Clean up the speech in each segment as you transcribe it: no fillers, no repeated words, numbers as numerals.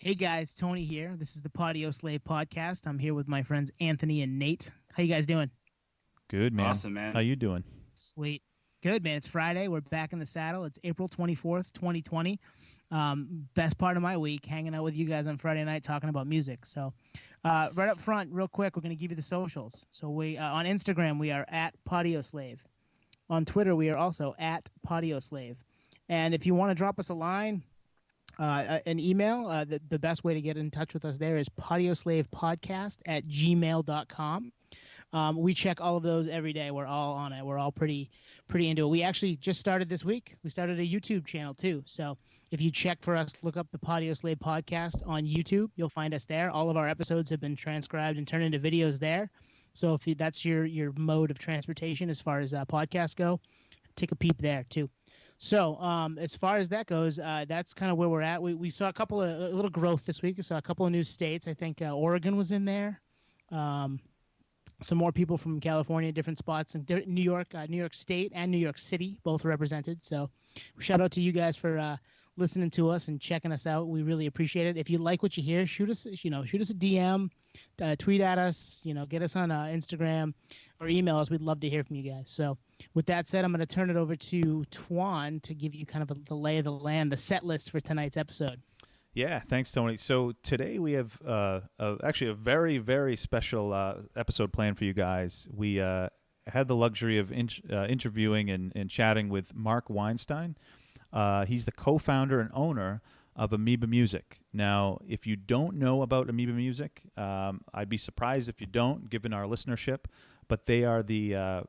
Hey guys, Tony here. This is the Podioslave podcast. I'm here with my friends Anthony and Nate. How you guys doing? Good, man. Awesome, man. How you doing? Sweet. Good, man. It's Friday. We're back in the saddle. It's April 24th, 2020. Best part of my week, hanging out with you guys on Friday night talking about music. So right up front, real quick, we're going to give you the socials. So we on Instagram, we are at Podioslave. On Twitter, we are also at Podioslave. And if you want to drop us a line, an email, the best way to get in touch with us there is podioslavepodcast@gmail.com. We check all of those every day. We're all on it. We're all pretty into it. We actually just started this week. We started a YouTube channel too. So if you check for us, look up the Podioslave podcast on YouTube, you'll find us there. All of our episodes have been transcribed and turned into videos there. So if that's your mode of transportation as far as podcasts go, take a peep there too. So as far as that goes, that's kind of where we're at. We saw a little growth this week. We saw a couple of new states. I think Oregon was in there. Some more people from California, different spots, and New York State and New York City, both represented. So shout out to you guys for listening to us and checking us out. We really appreciate it. If you like what you hear, shoot us a DM, tweet at us, get us on Instagram or email us. We'd love to hear from you guys. So with that said, I'm going to turn it over to Twan to give you kind of the lay of the land, the set list for tonight's episode. Yeah, thanks, Tony. So today we have actually a very, very special episode planned for you guys. We had the luxury of interviewing and chatting with Marc Weinstein. He's the co-founder and owner of Amoeba Music. Now, if you don't know about Amoeba Music, I'd be surprised if you don't, given our listenership. But they are the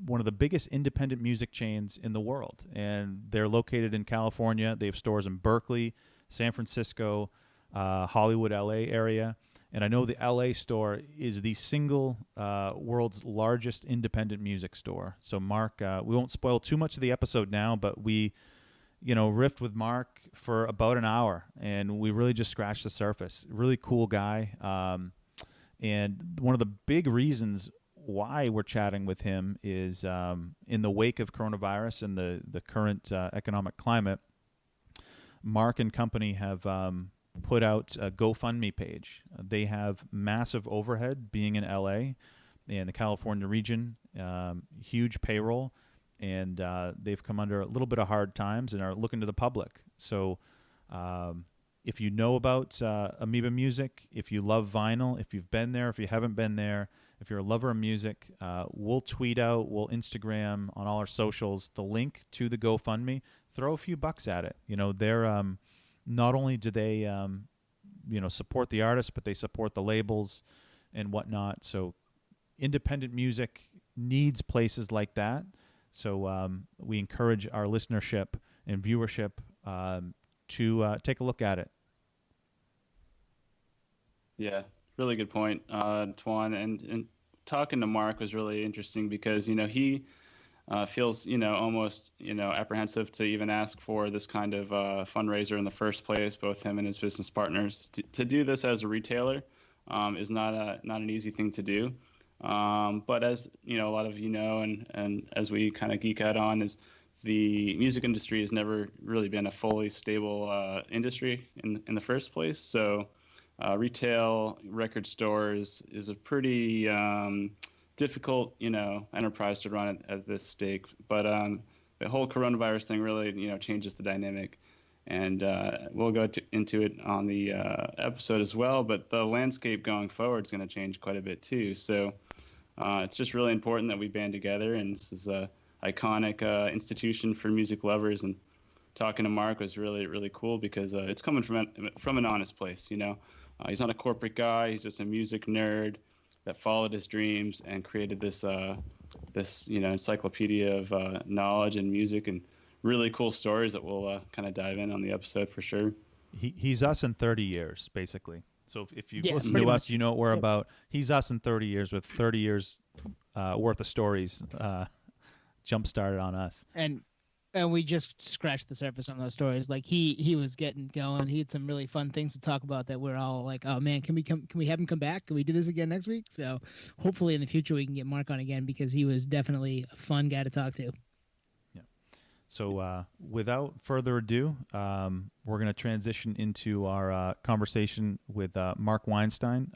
one of the biggest independent music chains in the world, and they're located in California. They have stores in Berkeley, San Francisco, Hollywood, LA area. And I know the LA store is the single world's largest independent music store. So Marc, we won't spoil too much of the episode now, but we, riffed with Marc for about an hour, and we really just scratched the surface. Really cool guy. And one of the big reasons why we're chatting with him is in the wake of coronavirus and the current economic climate, Marc and company have put out a GoFundMe page. They have massive overhead being in LA and the California region, huge payroll, and they've come under a little bit of hard times and are looking to the public. So if you know about Amoeba Music, if you love vinyl, if you've been there, if you haven't been there, if you're a lover of music, we'll tweet out, we'll Instagram on all our socials the link to the GoFundMe. Throw a few bucks at it. They're not only do they support the artists, but they support the labels and whatnot. So independent music needs places like that. So we encourage our listenership and viewership to take a look at it. Yeah, really good point, Twan. And talking to Marc was really interesting because, he feels, almost, apprehensive to even ask for this kind of fundraiser in the first place, both him and his business partners. To do this as a retailer is not an easy thing to do. But as, a lot of and as we kind of geek out on, is the music industry has never really been a fully stable industry in the first place. So retail record stores is a pretty difficult, enterprise to run at this stake. But the whole coronavirus thing really, changes the dynamic. And we'll go into it on the episode as well. But the landscape going forward is going to change quite a bit too. So it's just really important that we band together. And this is a iconic institution for music lovers. And talking to Marc was really, really cool because it's coming from an honest place. He's not a corporate guy. He's just a music nerd that followed his dreams and created this encyclopedia of knowledge and music and really cool stories that we'll kind of dive in on the episode for sure. He's us in 30 years, basically. So if you've listened to much. us, you know what we're about. He's us in 30 years with 30 years worth of stories jump-started on us. And we just scratched the surface on those stories. Like he was getting going. He had some really fun things to talk about that we're all like, oh man, can we have him come back? Can we do this again next week? So hopefully in the future we can get Marc on again because he was definitely a fun guy to talk to. Yeah. So without further ado, we're going to transition into our conversation with Marc Weinstein,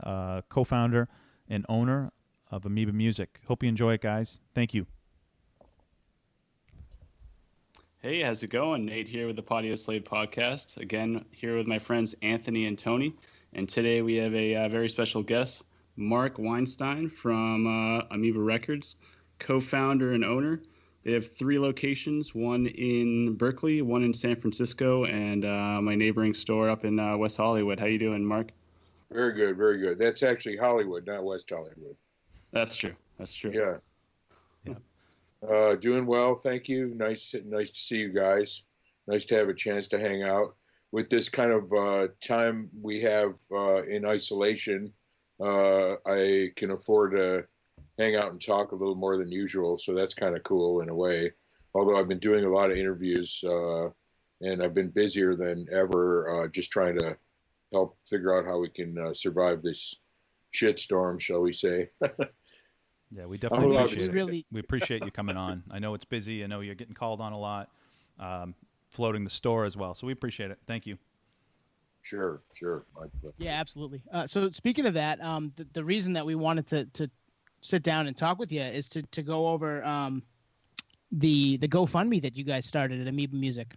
co-founder and owner of Amoeba Music. Hope you enjoy it, guys. Thank you. Hey, how's it going? Nate here with the Podioslave podcast. Again, here with my friends Anthony and Tony. And today we have a very special guest, Marc Weinstein from Amoeba Records, co-founder and owner. They have 3 locations, one in Berkeley, one in San Francisco, and my neighboring store up in West Hollywood. How you doing, Marc? Very good, very good. That's actually Hollywood, not West Hollywood. That's true. That's true. Yeah. Doing well, thank you. Nice to see you guys. Nice to have a chance to hang out. With this kind of time we have in isolation, I can afford to hang out and talk a little more than usual, so that's kind of cool in a way. Although I've been doing a lot of interviews, and I've been busier than ever, just trying to help figure out how we can survive this shitstorm, shall we say. Yeah, we definitely appreciate it. We appreciate you coming on. I know it's busy. I know you're getting called on a lot, floating the store as well. So we appreciate it. Thank you. Sure. Yeah, absolutely. So speaking of that, the reason that we wanted to sit down and talk with you is to go over the GoFundMe that you guys started at Amoeba Music.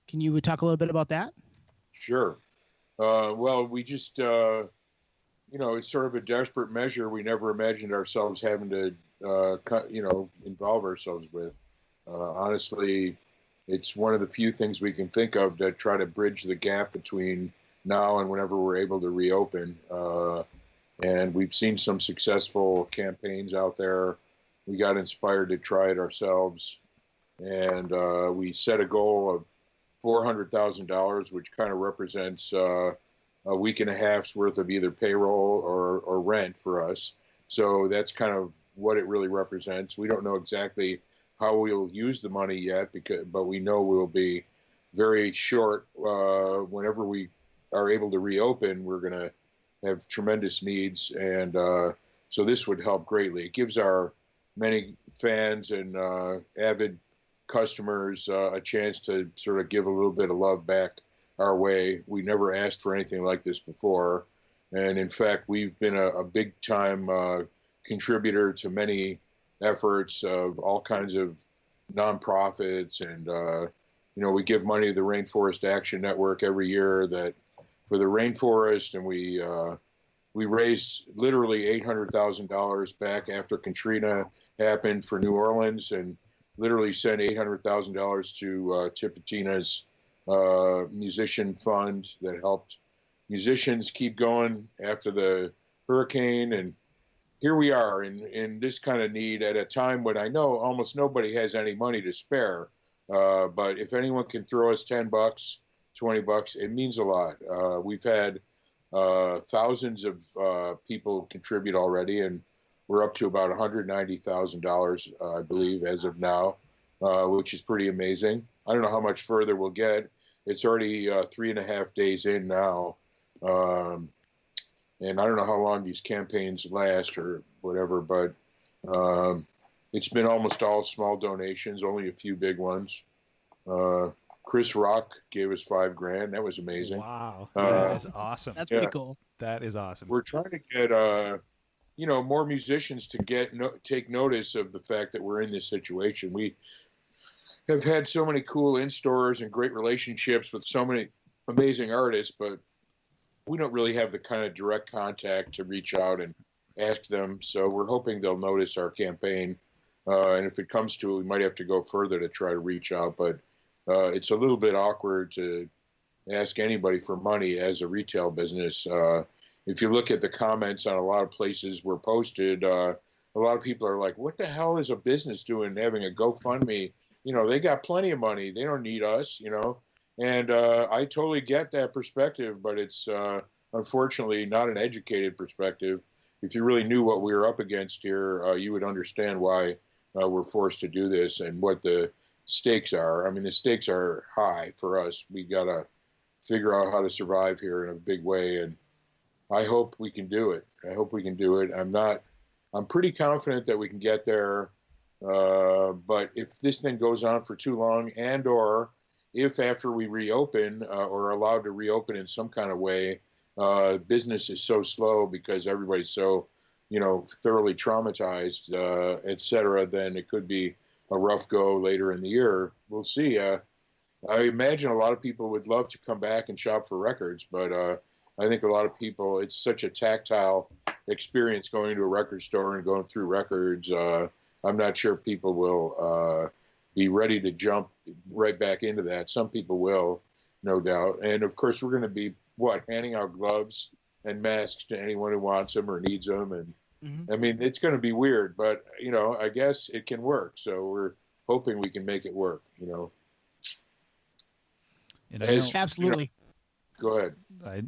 Can you talk a little bit about that? Sure. Well, we just... it's sort of a desperate measure we never imagined ourselves having to, involve ourselves with. Honestly, it's one of the few things we can think of to try to bridge the gap between now and whenever we're able to reopen. And we've seen some successful campaigns out there. We got inspired to try it ourselves. And we set a goal of $400,000, which kind of represents... a week and a half's worth of either payroll or rent for us. So that's kind of what it really represents. We don't know exactly how we'll use the money yet, but we know we'll be very short. Whenever we are able to reopen, we're going to have tremendous needs. And so this would help greatly. It gives our many fans and avid customers a chance to sort of give a little bit of love back our way. We never asked for anything like this before. And in fact, we've been a big time contributor to many efforts of all kinds of nonprofits. And, we give money to the Rainforest Action Network every year for the rainforest. And we raised literally $800,000 back after Katrina happened for New Orleans, and literally sent $800,000 to Tipitina's musician fund that helped musicians keep going after the hurricane. And here we are in this kind of need at a time when I know almost nobody has any money to spare. But if anyone can throw us $10, $20, it means a lot. We've had thousands of people contribute already, and we're up to about $190,000, I believe, as of now, which is pretty amazing. I don't know how much further we'll get. It's already 3.5 days in now. And I don't know how long these campaigns last or whatever, but it's been almost all small donations, only a few big ones. Chris Rock gave us $5,000. That was amazing. Wow. That is awesome. That's pretty cool. That is awesome. We're trying to get, more musicians to take notice of the fact that we're in this situation. We have had so many cool in-stores and great relationships with so many amazing artists, but we don't really have the kind of direct contact to reach out and ask them. So we're hoping they'll notice our campaign. And if it comes to it, we might have to go further to try to reach out. But it's a little bit awkward to ask anybody for money as a retail business. If you look at the comments on a lot of places were posted, a lot of people are like, what the hell is a business doing having a GoFundMe? They got plenty of money. They don't need us, And I totally get that perspective, but it's unfortunately not an educated perspective. If you really knew what we were up against here, you would understand why we're forced to do this and what the stakes are. I mean, the stakes are high for us. We got to figure out how to survive here in a big way, and I hope we can do it. I'm pretty confident that we can get there. But if this thing goes on for too long, and or if after we reopen or allowed to reopen in some kind of way, business is so slow because everybody's so, thoroughly traumatized, et cetera, then it could be a rough go later in the year. We'll see. I imagine a lot of people would love to come back and shop for records, but I think a lot of people, it's such a tactile experience going to a record store and going through records. I'm not sure people will be ready to jump right back into that. Some people will, no doubt. And of course, we're going to be, handing out gloves and masks to anyone who wants them or needs them. And I mean, it's going to be weird, but, I guess it can work. So we're hoping we can make it work, And I know, Absolutely. Go ahead.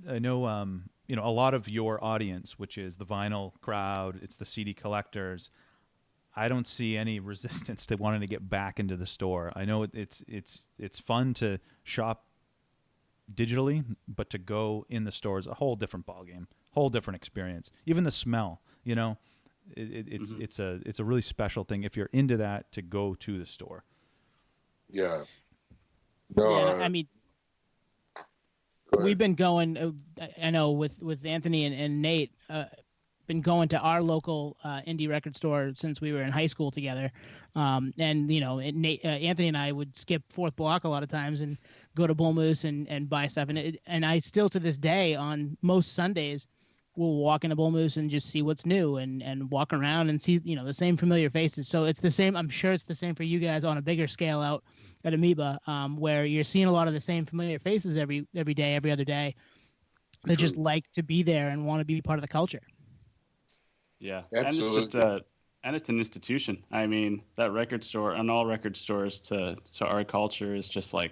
I know, a lot of your audience, which is the vinyl crowd, it's the CD collectors. I don't see any resistance to wanting to get back into the store. I know it's fun to shop digitally, but to go in the store is a whole different ballgame, whole different experience. Even the smell, it's a really special thing if you're into that to go to the store. Yeah. No, I mean, we've been going. I know with Anthony and Nate, been going to our local indie record store since we were in high school together. And Nate, Anthony and I would skip Fourth Block a lot of times and go to Bull Moose and buy stuff. And I still to this day on most Sundays will walk into Bull Moose and just see what's new and walk around and see the same familiar faces. So it's the same. I'm sure it's the same for you guys on a bigger scale out at Amoeba, where you're seeing a lot of the same familiar faces every day, every other day. They just like to be there and want to be part of the culture. Yeah, absolutely. And it's an institution. I mean, that record store and all record stores to our culture is just like,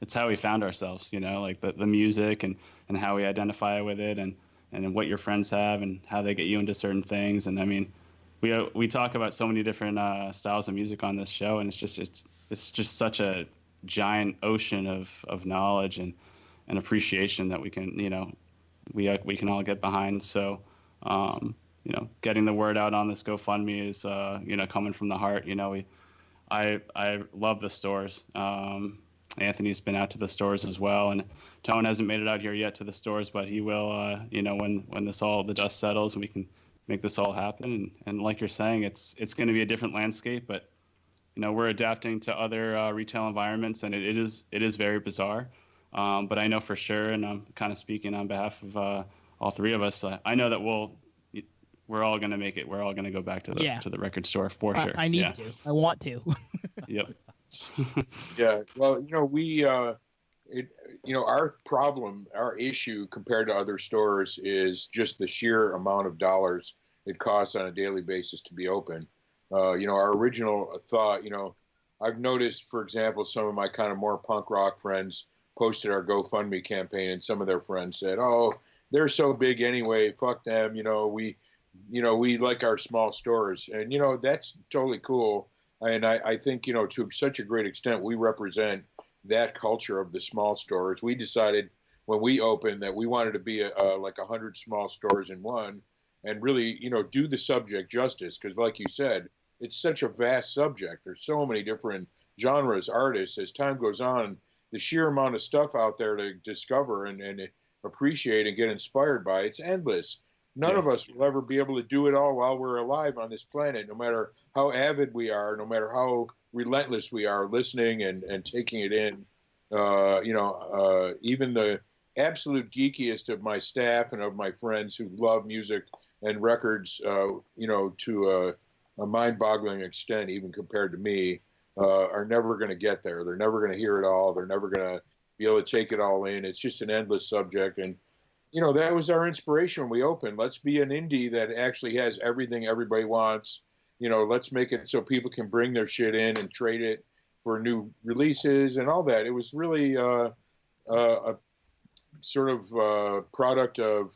it's how we found ourselves, like the music and how we identify with it and what your friends have and how they get you into certain things. And I mean, we talk about so many different styles of music on this show, and it's just such a giant ocean of knowledge and appreciation that we can, we can all get behind. So, getting the word out on this GoFundMe is, coming from the heart. I love the stores. Anthony's been out to the stores as well, and Tone hasn't made it out here yet to the stores, but he will, when the dust settles and we can make this all happen. And like you're saying, it's going to be a different landscape, but, we're adapting to other retail environments, and it is very bizarre. But I know for sure, and I'm kind of speaking on behalf of all three of us, I know that we're all going to make it. We're all going to go back to the record store for sure. I need to. I want to. Yep. Yeah. Well, our issue compared to other stores is just the sheer amount of dollars it costs on a daily basis to be open. Our original thought, I've noticed, for example, some of my kind of more punk rock friends posted our GoFundMe campaign, and some of their friends said, "Oh, they're so big anyway. Fuck them. We like our small stores." And, that's totally cool. And I think, to such a great extent, we represent that culture of the small stores. We decided when we opened that we wanted to be like 100 small stores in one and really, do the subject justice. Because like you said, it's such a vast subject. There's so many different genres, artists. As time goes on, the sheer amount of stuff out there to discover and appreciate and get inspired by, it's endless. None of us will ever be able to do it all while we're alive on this planet, no matter how avid we are, no matter how relentless we are listening and taking it in. Even the absolute geekiest of my staff and of my friends who love music and records, to a mind-boggling extent, even compared to me, are never going to get there. They're never going to hear it all. They're never going to be able to take it all in. It's just an endless subject. And that was our inspiration when we opened. Let's be an indie that actually has everything everybody wants. Let's make it so people can bring their shit in and trade it for new releases and all that. It was really a sort of product of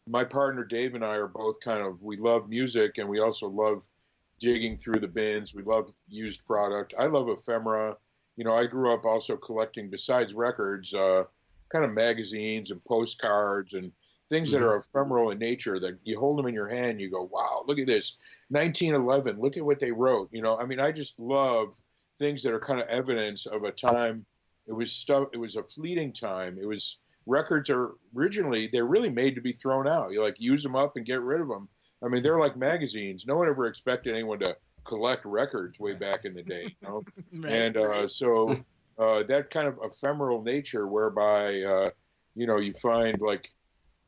my partner Dave and I are both we love music, and we also love digging through the bins. We love used product. I love ephemera. I grew up also collecting, besides records, kind of magazines and postcards and things that are ephemeral in nature that you hold them in your hand, you go, wow, look at this, 1911, look at what they wrote. I mean, I just love things that are kind of evidence of a time. It was a fleeting time. It was records are originally they're really made to be thrown out. You like use them up and get rid of them. I mean, they're like magazines. No one ever expected anyone to collect records way back in the day, Right. And so that kind of ephemeral nature, whereby you find like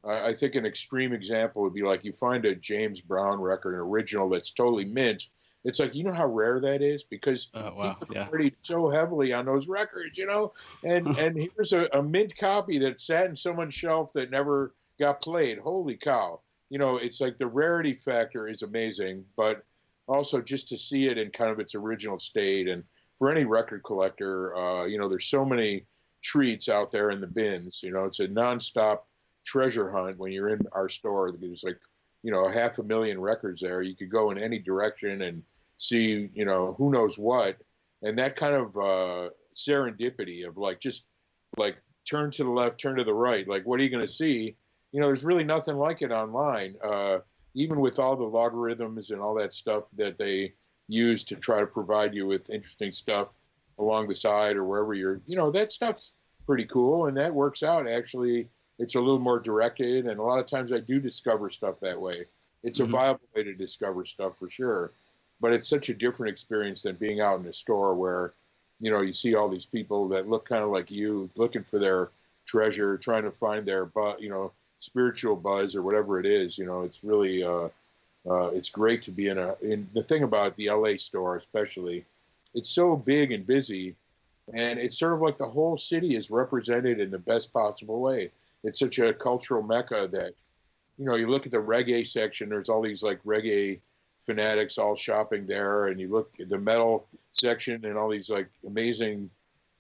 I think an extreme example would be like you find a James Brown record, an original that's totally mint. It's like, how rare that is because wow, people yeah. party so heavily on those records, and here's a mint copy that sat in someone's shelf that never got played. Holy cow. It's like the rarity factor is amazing, but also just to see it in kind of its original state. And for any record collector, there's so many treats out there in the bins. It's a nonstop treasure hunt when you're in our store. There's like, 500,000 records there. You could go in any direction and see, who knows what. And that kind of serendipity of like, just like turn to the left, turn to the right. Like, what are you going to see? There's really nothing like it online. Even with all the logarithms and all that stuff that they use to try to provide you with interesting stuff along the side or wherever that stuff's pretty cool. And that works out. Actually, it's a little more directed. And a lot of times I do discover stuff that way. It's a viable way to discover stuff for sure. But it's such a different experience than being out in a store where, you see all these people that look kind of like you, looking for their treasure, trying to find their, spiritual buzz or whatever it is. It's really, it's great to be in the thing about the LA store, especially, it's so big and busy, and it's sort of like the whole city is represented in the best possible way. It's such a cultural mecca that, you look at the reggae section, there's all these like reggae fanatics all shopping there. And you look at the metal section and all these like amazing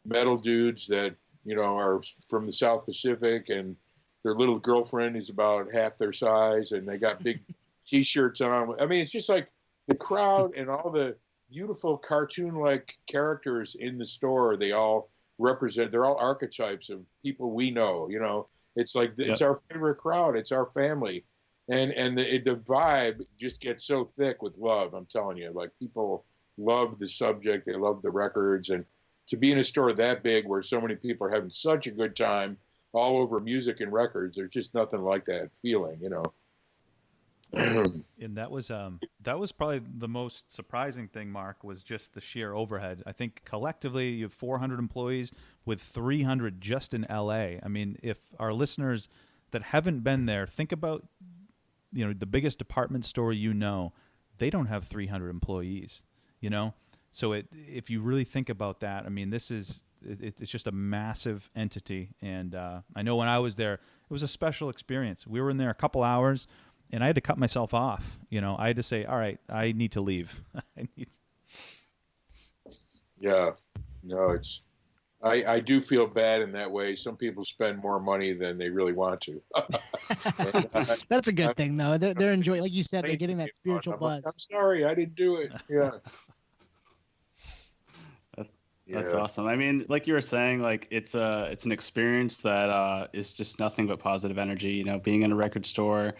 metal dudes that, are from the South Pacific, and their little girlfriend is about half their size, and they got big T-shirts on. I mean, it's just like the crowd and all the beautiful cartoon-like characters in the store. They all represent. They're all archetypes of people we know. It's like it's our favorite crowd. It's our family, and the vibe just gets so thick with love. I'm telling you, like people love the subject. They love the records, and to be in a store that big where so many people are having such a good time all over music and records, there's just nothing like that feeling, And that was probably the most surprising thing, Mark, was just the sheer overhead. I think collectively you have 400 employees with 300 just in LA. I mean, if our listeners that haven't been there, think about, the biggest department store, they don't have 300 employees, So if you really think about that, I mean, it's just a massive entity. And I know when I was there, it was a special experience. We were in there a couple hours, and I had to cut myself off. I had to say, all right, I need to leave. Yeah. No, I do feel bad in that way. Some people spend more money than they really want to. That's a good thing, though. They're enjoying, like you said, they're getting that spiritual buzz. I'm sorry, I didn't do it. Yeah. That's awesome. I mean, like you were saying, like it's an experience that is just nothing but positive energy. Being in a record store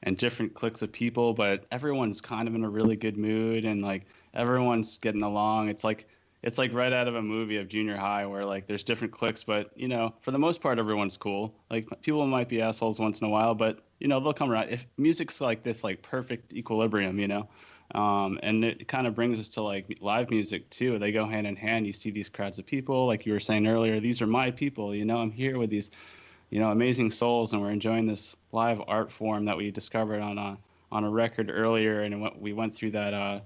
and different cliques of people, but everyone's kind of in a really good mood, and like everyone's getting along. It's like right out of a movie of junior high where like there's different cliques, but for the most part everyone's cool. Like people might be assholes once in a while, but they'll come around. If music's like this, like perfect equilibrium, and it kind of brings us to like live music too. They go hand in hand. You see these crowds of people, like you were saying earlier, these are my people, I'm here with these, amazing souls, and we're enjoying this live art form that we discovered on a record earlier. And we went through that,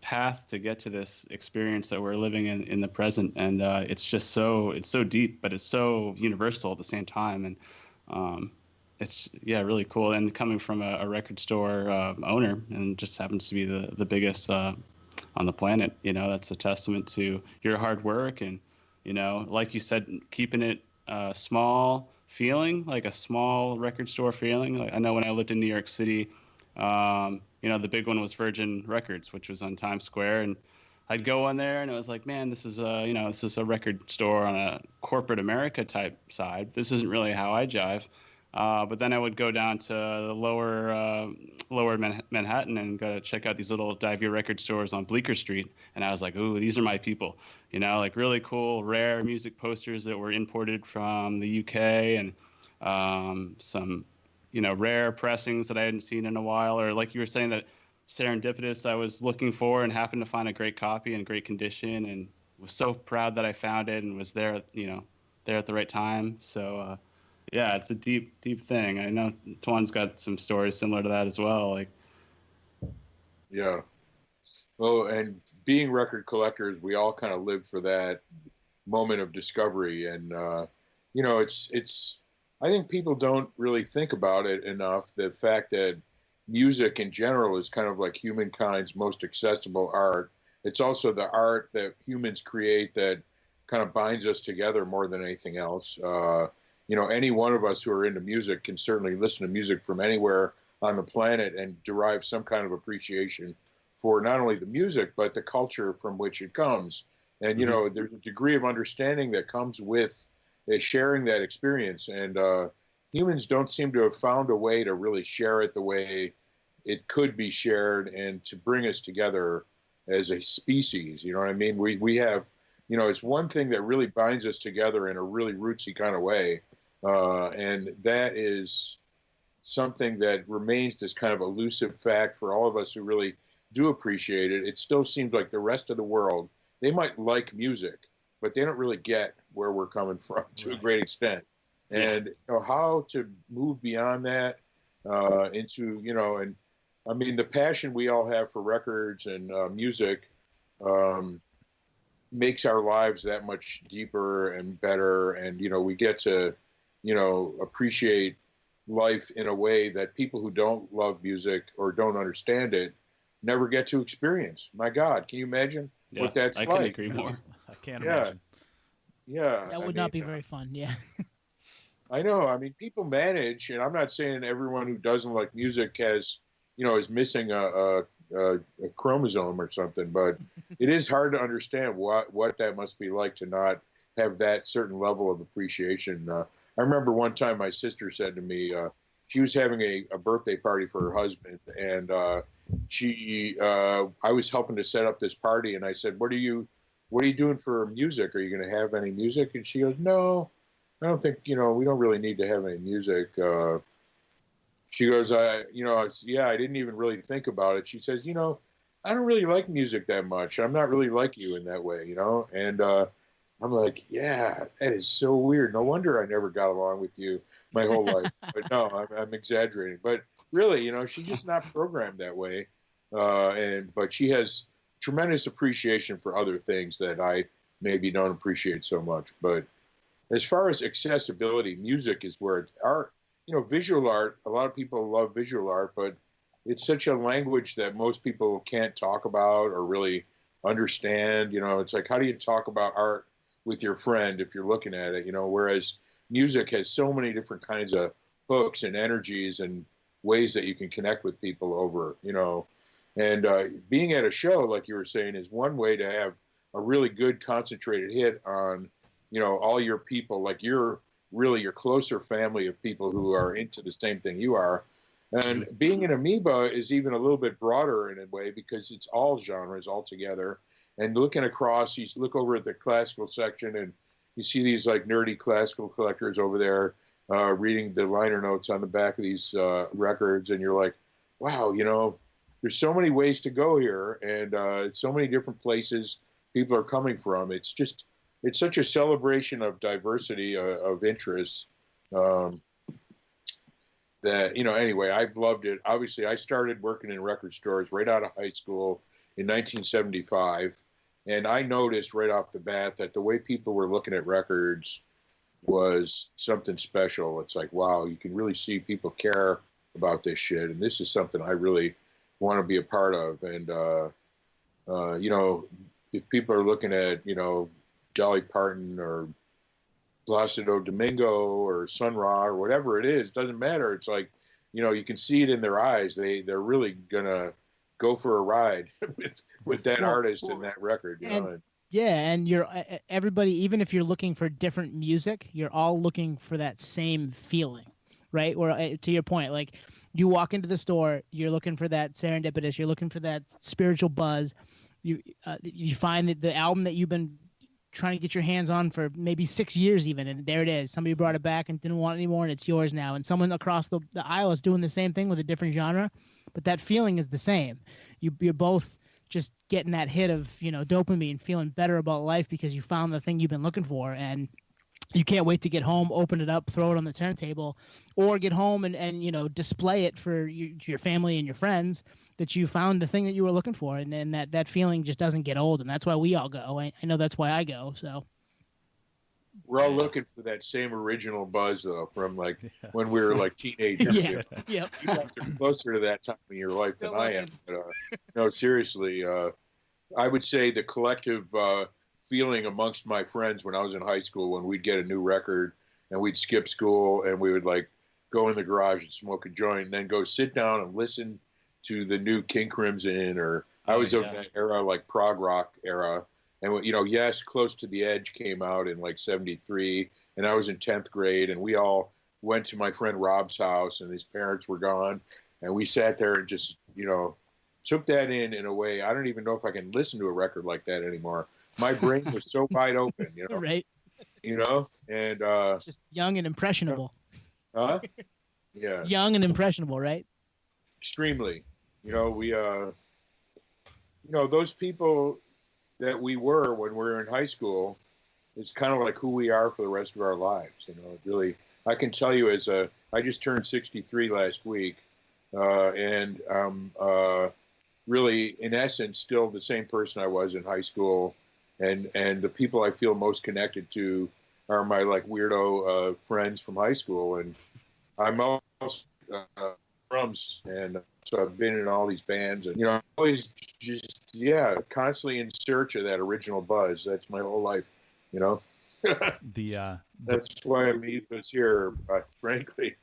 path to get to this experience that we're living in the present. And it's so deep, but it's so universal at the same time. And it's really cool. And coming from a record store owner, and just happens to be the biggest on the planet, that's a testament to your hard work. And like you said, keeping it small feeling, like a small record store feeling. Like I know when I lived in New York City, the big one was Virgin Records, which was on Times Square, and I'd go on there and it was like, man, this is a record store on a corporate America type side. This isn't really how I jive. But then I would go down to the lower Manhattan and go check out these little Divey record stores on Bleecker Street. And I was like, ooh, these are my people. You know, like really cool, rare music posters that were imported from the UK, and some, you know, rare pressings that I hadn't seen in a while. Or like you were saying, that serendipitous I was looking for and happened to find a great copy in great condition, and was so proud that I found it and was there, you know, there at the right time. So, yeah, it's a deep, deep thing. I know Twan's got some stories similar to that as well. Like, Yeah. Well, and being record collectors, we all kind of live for that moment of discovery. And, you know, I think people don't really think about it enough. The fact that music in general is kind of like humankind's most accessible art. It's also the art that humans create that kind of binds us together more than anything else. You know, any one of us who are into music can certainly listen to music from anywhere on the planet and derive some kind of appreciation for not only the music, but the culture from which it comes. And, you know, there's a degree of understanding that comes with sharing that experience. And humans don't seem to have found a way to really share it the way it could be shared and to bring us together as a species. You know what I mean? We have, you know, it's one thing that really binds us together in a really rootsy kind of way. And that is something that remains this kind of elusive fact for all of us who really do appreciate it. It still seems like the rest of the world, they might like music, but they don't really get where we're coming from to a great extent. And you know, how to move beyond that into, you know, and I mean, the passion we all have for records and music makes our lives that much deeper and better. And, you know, we get to, you know, appreciate life in a way that people who don't love music or don't understand it never get to experience. My God, can you imagine what that's like? I couldn't agree more. I can't imagine. Yeah. That would not be very fun. Yeah. I know. I mean, people manage, and I'm not saying everyone who doesn't like music has, you know, is missing a chromosome or something, but it is hard to understand what that must be like to not have that certain level of appreciation. I remember one time my sister said to me, she was having a birthday party for her husband, and I was helping to set up this party, and I said, what are you doing for music? Are you going to have any music? And she goes, no, I don't think, you know, we don't really need to have any music. She goes, you know, I didn't even really think about it. She says, you know, I don't really like music that much. I'm not really like you in that way, you know? And I'm like, yeah, that is so weird. No wonder I never got along with you my whole life. But no, I'm exaggerating. But really, you know, she's just not programmed that way. But she has tremendous appreciation for other things that I maybe don't appreciate so much. But as far as accessibility, music is where art, you know, visual art, a lot of people love visual art, but it's such a language that most people can't talk about or really understand. You know, it's like, how do you talk about art with your friend if you're looking at it, you know, whereas music has so many different kinds of hooks and energies and ways that you can connect with people over, you know. And being at a show, like you were saying, is one way to have a really good concentrated hit on, you know, all your people, like your closer family of people who are into the same thing you are. And being an Amoeba is even a little bit broader in a way because it's all genres all together. And looking across, you look over at the classical section and you see these like nerdy classical collectors over there reading the liner notes on the back of these records. And you're like, wow, you know, there's so many ways to go here. And so many different places people are coming from. It's such a celebration of diversity of interests that, you know, anyway, I've loved it. Obviously, I started working in record stores right out of high school in 1975. And I noticed right off the bat that the way people were looking at records was something special. It's like, wow, you can really see people care about this shit. And this is something I really want to be a part of. And, you know, if people are looking at, you know, Dolly Parton or Placido Domingo or Sun Ra or whatever it is, doesn't matter. It's like, you know, you can see it in their eyes. They're really going to go for a ride with that artist and that record, you know. Yeah, and you're everybody, even if you're looking for different music, you're all looking for that same feeling. right? Where to your point, like you walk into the store, you're looking for that serendipitous, you're looking for that spiritual buzz. You find that the album that you've been trying to get your hands on for maybe 6 years even, and there it is. Somebody brought it back and didn't want it anymore, and it's yours now. And someone across the aisle is doing the same thing with a different genre, but that feeling is the same. You're both just getting that hit of, you know, dopamine, feeling better about life because you found the thing you've been looking for, and you can't wait to get home, open it up, throw it on the turntable, or get home and you know, display it for your family and your friends that you found the thing that you were looking for. And that feeling just doesn't get old. And that's why we all go. I know that's why I go. So we're all looking for that same original buzz, though, from like when we were like teenagers. Yeah. Yep. You guys are closer to that time in your life than I am. But, no, seriously, I would say the collective feeling amongst my friends when I was in high school, when we'd get a new record and we'd skip school and we would like go in the garage and smoke a joint and then go sit down and listen to the new King Crimson, or I was of that era, like prog rock era. And, you know, yes, Close to the Edge came out in like 73, and I was in 10th grade, and we all went to my friend Rob's house, and his parents were gone, and we sat there and just, you know, took that in a way. I don't even know if I can listen to a record like that anymore. My brain was so wide open, you know. Right. You know, and just young and impressionable. Huh? Yeah. Young and impressionable, right? Extremely. You know, we you know, those people that we were when we were in high school is kind of like who we are for the rest of our lives. You know, really, I can tell you I just turned 63 last week, and really, in essence, still the same person I was in high school, and the people I feel most connected to are my like weirdo friends from high school, and I'm also drums, and so I've been in all these bands, and you know, always just constantly in search of that original buzz. That's my whole life, you know. That's why Amoeba's here, frankly.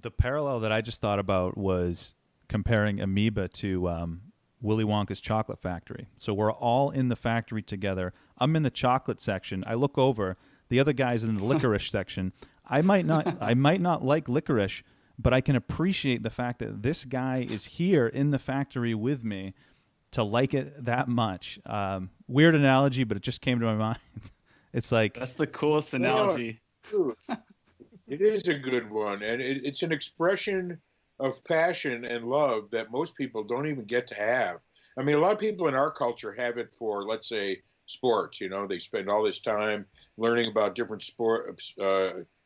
The parallel that I just thought about was comparing Amoeba to Willy Wonka's Chocolate Factory. So we're all in the factory together. I'm in the chocolate section. I look over. The other guy's in the licorice section. I might not like licorice, but I can appreciate the fact that this guy is here in the factory with me to like it that much. Weird analogy, but it just came to my mind. It's like... That's the coolest analogy. It is a good one, and it's an expression of passion and love that most people don't even get to have. I mean, a lot of people in our culture have it for, let's say, sports. You know, they spend all this time learning about different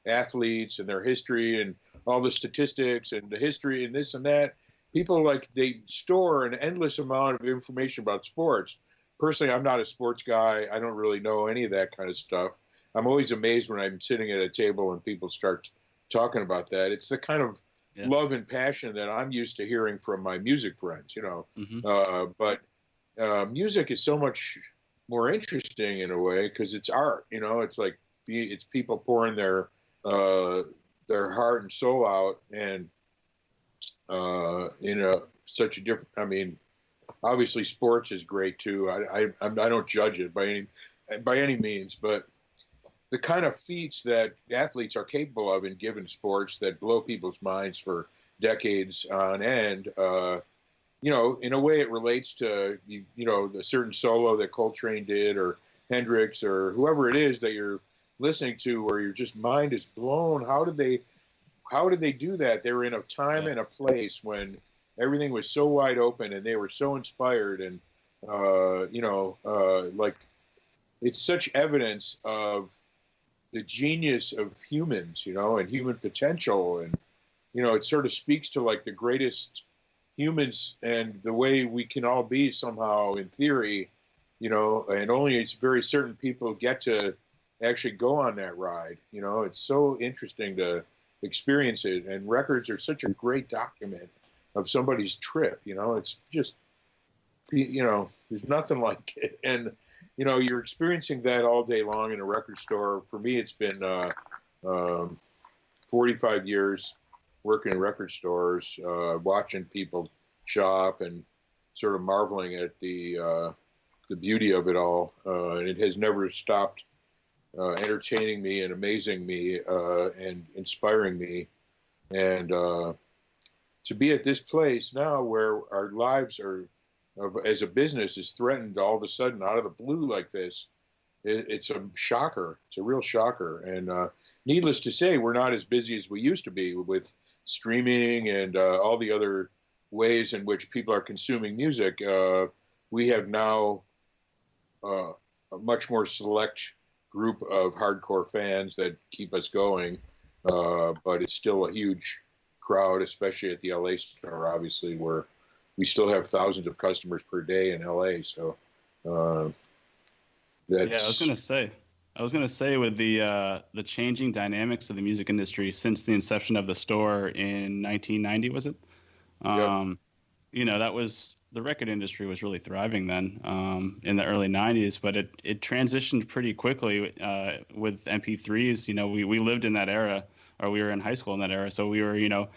athletes and their history and all the statistics and the history and this and that. People, like, they store an endless amount of information about sports. Personally, I'm not a sports guy. I don't really know any of that kind of stuff. I'm always amazed when I'm sitting at a table and people start talking about that. It's the kind of love and passion that I'm used to hearing from my music friends, you know. Mm-hmm. But music is so much more interesting in a way because it's art, you know. It's like it's people pouring their heart and soul out, and such a different. I mean, obviously, sports is great too. I don't judge it by any means, but the kind of feats that athletes are capable of in given sports that blow people's minds for decades on end, you know, in a way it relates to, you know, the certain solo that Coltrane did, or Hendrix, or whoever it is that you're listening to, where your just mind is blown. How did they do that? They were in a time and a place when everything was so wide open and they were so inspired, and like, it's such evidence of the genius of humans, you know, and human potential. And, you know, it sort of speaks to like the greatest humans and the way we can all be somehow in theory, you know, and only it's very certain people get to actually go on that ride. You know, it's so interesting to experience it. And records are such a great document of somebody's trip, you know. It's just, you know, there's nothing like it. And, you know, you're experiencing that all day long in a record store. For me, it's been 45 years working in record stores, watching people shop and sort of marveling at the beauty of it all. And it has never stopped entertaining me and amazing me and inspiring me. And to be at this place now where our lives as a business is threatened all of a sudden out of the blue like this, it's a shocker. It's a real shocker. And needless to say, we're not as busy as we used to be with streaming and all the other ways in which people are consuming music. We have now a much more select group of hardcore fans that keep us going, but it's still a huge crowd, especially at the LA store, obviously, where we still have thousands of customers per day in LA. So that's... Yeah, I was gonna say with the changing dynamics of the music industry since the inception of the store in 1990, was it? Yep. You know, that was the record industry was really thriving then in the early 90s, but it transitioned pretty quickly with MP3s. You know, we lived in that era, or we were in high school in that era, so we were, you know,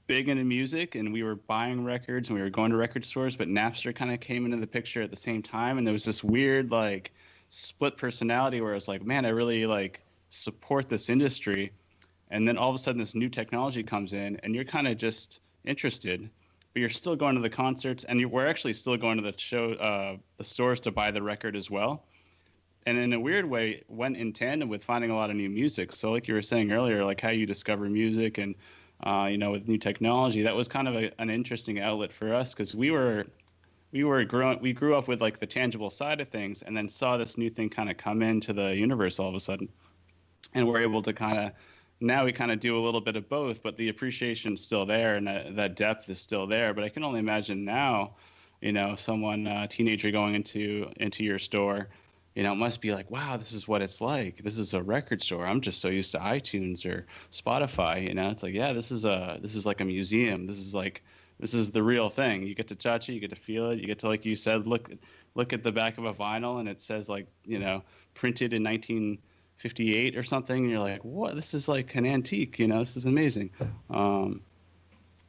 big into music and we were buying records and we were going to record stores, but Napster kind of came into the picture at the same time, and there was this weird like split personality where it's like, man, I really like support this industry, and then all of a sudden this new technology comes in and you're kind of just interested, but you're still going to the concerts, and we're actually still going to the stores to buy the record as well. And in a weird way, went in tandem with finding a lot of new music. So like you were saying earlier, like how you discover music and, you know, with new technology, that was kind of an interesting outlet for us, because we grew up with like the tangible side of things, and then saw this new thing kind of come into the universe all of a sudden. And we're able to now we kind of do a little bit of both, but the appreciation's still there, and that depth is still there. But I can only imagine now, you know, someone, teenager going into your store, you know, it must be like, wow, this is what it's like. This is a record store. I'm just so used to iTunes or Spotify. You know, it's like, yeah, this is like a museum. This is the real thing. You get to touch it, you get to feel it, you get to, like you said, look at the back of a vinyl, and it says, like, you know, printed in 1958 or something, and you're like, what? This is like an antique. You know, this is amazing.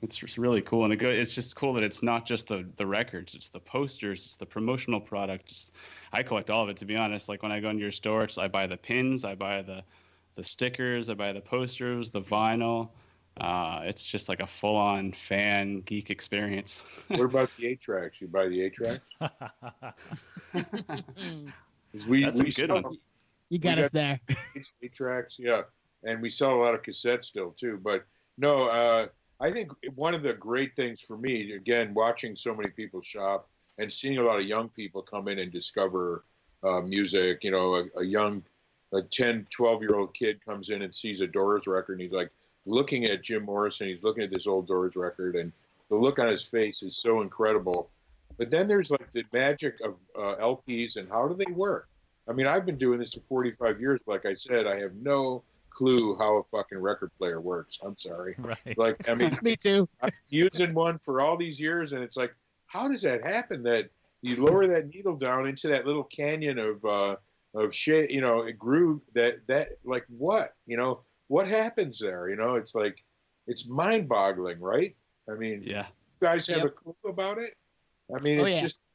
It's just really cool, and it's just cool that it's not just the records, it's the posters, it's the promotional product. I collect all of it, to be honest. Like when I go into your store, I buy the pins, I buy the stickers, I buy the posters, the vinyl. It's just like a full-on fan geek experience. What about the 8-tracks? You buy the 8-tracks? That's a good one. You got us there. 8-tracks, yeah. And we sell a lot of cassettes still, too. But no, I think one of the great things for me, again, watching so many people shop and seeing a lot of young people come in and discover music, you know, a 10, 12-year-old kid comes in and sees a Doors record, and he's like looking at Jim Morrison, he's looking at this old Doors record, and the look on his face is so incredible. But then there's like the magic of LPs, and how do they work? I mean, I've been doing this for 45 years. Like I said, I have no clue how a fucking record player works. I'm sorry. Right. Like, I mean, Me too. I'm using one for all these years, and it's like, how does that happen? That you lower that needle down into that little canyon of shit, you know, it grew that like what, you know, what happens there? You know, it's like, it's mind-boggling, right? I mean, yeah. You guys have a clue about it? I mean,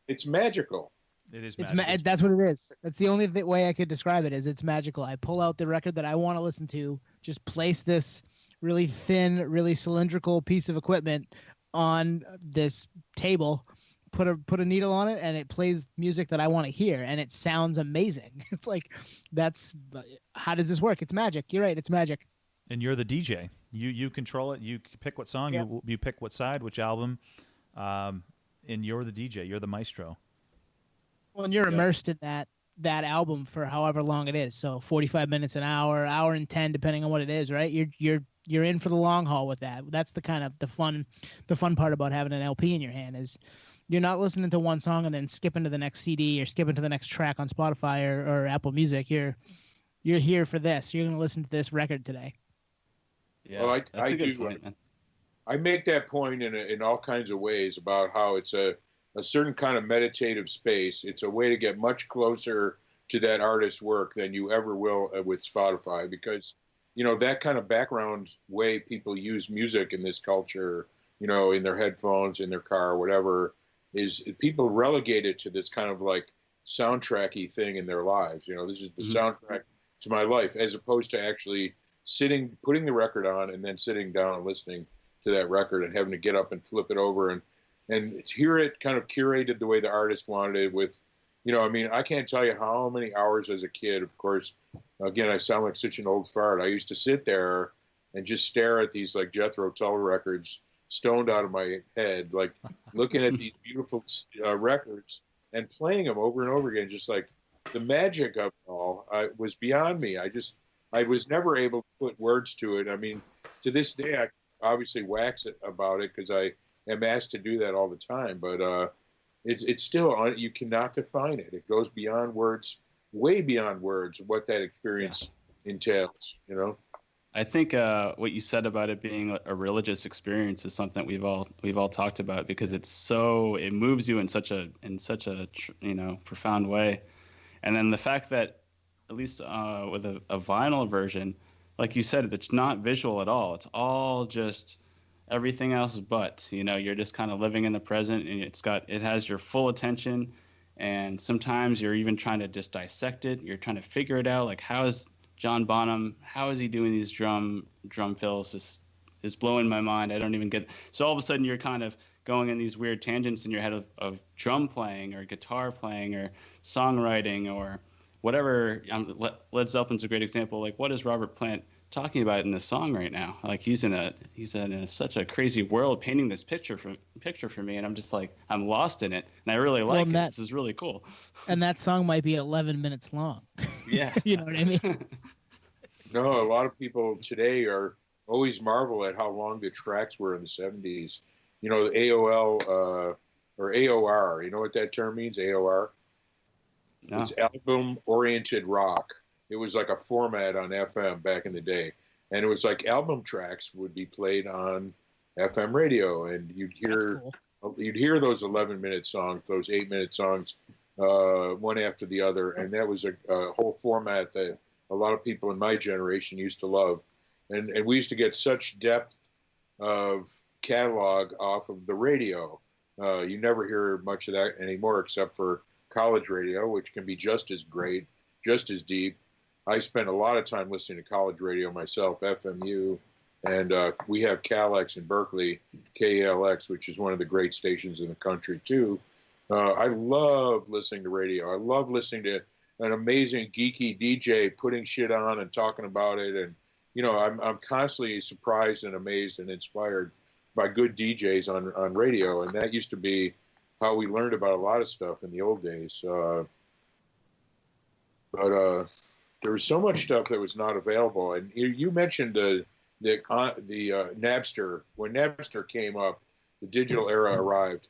it's magical. It is magical. That's what it is. That's the only way I could describe it, is it's magical. I pull out the record that I want to listen to, just place this really thin, really cylindrical piece of equipment on this table, put a needle on it, and it plays music that I want to hear, and it sounds amazing. It's like, how does this work? It's magic. You're right. It's magic. And you're the DJ. You control it. You pick what song. Yeah. You pick what side, which album. And you're the DJ. You're the maestro. Well, and you're immersed in that album for however long it is. So 45 minutes, an hour and 10, depending on what it is, right? You're in for the long haul with that. That's the kind of the fun part about having an LP in your hand, is you're not listening to one song and then skipping to the next CD or skipping to the next track on Spotify or Apple Music. You're here for this. You're going to listen to this record today. Yeah, well, that's a good point, man. I make that point in all kinds of ways about how it's a certain kind of meditative space. It's a way to get much closer to that artist's work than you ever will with Spotify, because, you know, that kind of background way people use music in this culture, you know, in their headphones, in their car, whatever, is people relegate it to this kind of like soundtracky thing in their lives. You know, this is the soundtrack to my life, as opposed to actually putting the record on and then sitting down and listening to that record and having to get up and flip it over and hear it kind of curated the way the artist wanted it with, I mean, I can't tell you how many hours as a kid, of course, again, I sound like such an old fart. I used to sit there and just stare at these like Jethro Tull records stoned out of my head, like looking at these beautiful records and playing them over and over again, just like the magic of it all was beyond me. I was never able to put words to it. I mean, to this day, I obviously wax it about it because I am asked to do that all the time. But it's still, you cannot define it. It goes beyond words, way beyond words, what that experience entails, I think what you said about it being a religious experience is something we've all talked about, because it moves you in such a profound way. And then the fact that, at least with a vinyl version, like you said, it's not visual at all. It's all just everything else but, you're just kind of living in the present, and it has your full attention. And sometimes you're even trying to just dissect it. You're trying to figure it out. Like, how is John Bonham, how is he doing these drum fills? This is blowing my mind. I don't even get. So all of a sudden you're kind of going in these weird tangents in your head of drum playing or guitar playing or songwriting or whatever. Led Zeppelin's a great example. Like, what is Robert Plant talking about in this song right now? Like, he's in such a crazy world painting this picture for me, and I'm just like, I'm lost in it, and I really like it. This is really cool. And that song might be 11 minutes long. Yeah. You know what I mean? No, a lot of people today are always marvel at how long the tracks were in the 70s. The AOL or AOR, you know what that term means, AOR? No. It's album-oriented rock. It was like a format on FM back in the day. And it was like album tracks would be played on FM radio, and you'd hear those 11-minute songs, those 8-minute songs, one after the other. And that was a whole format that a lot of people in my generation used to love. And we used to get such depth of catalog off of the radio. You never hear much of that anymore, except for college radio, which can be just as great, just as deep. I spent a lot of time listening to college radio myself, FMU, and we have CalX in Berkeley, KALX, which is one of the great stations in the country too. I love listening to radio. I love listening to an amazing geeky DJ putting shit on and talking about it, and I'm constantly surprised and amazed and inspired by good DJs on radio, and that used to be how we learned about a lot of stuff in the old days. But there was so much stuff that was not available. And you mentioned the Napster. When Napster came up, the digital era arrived.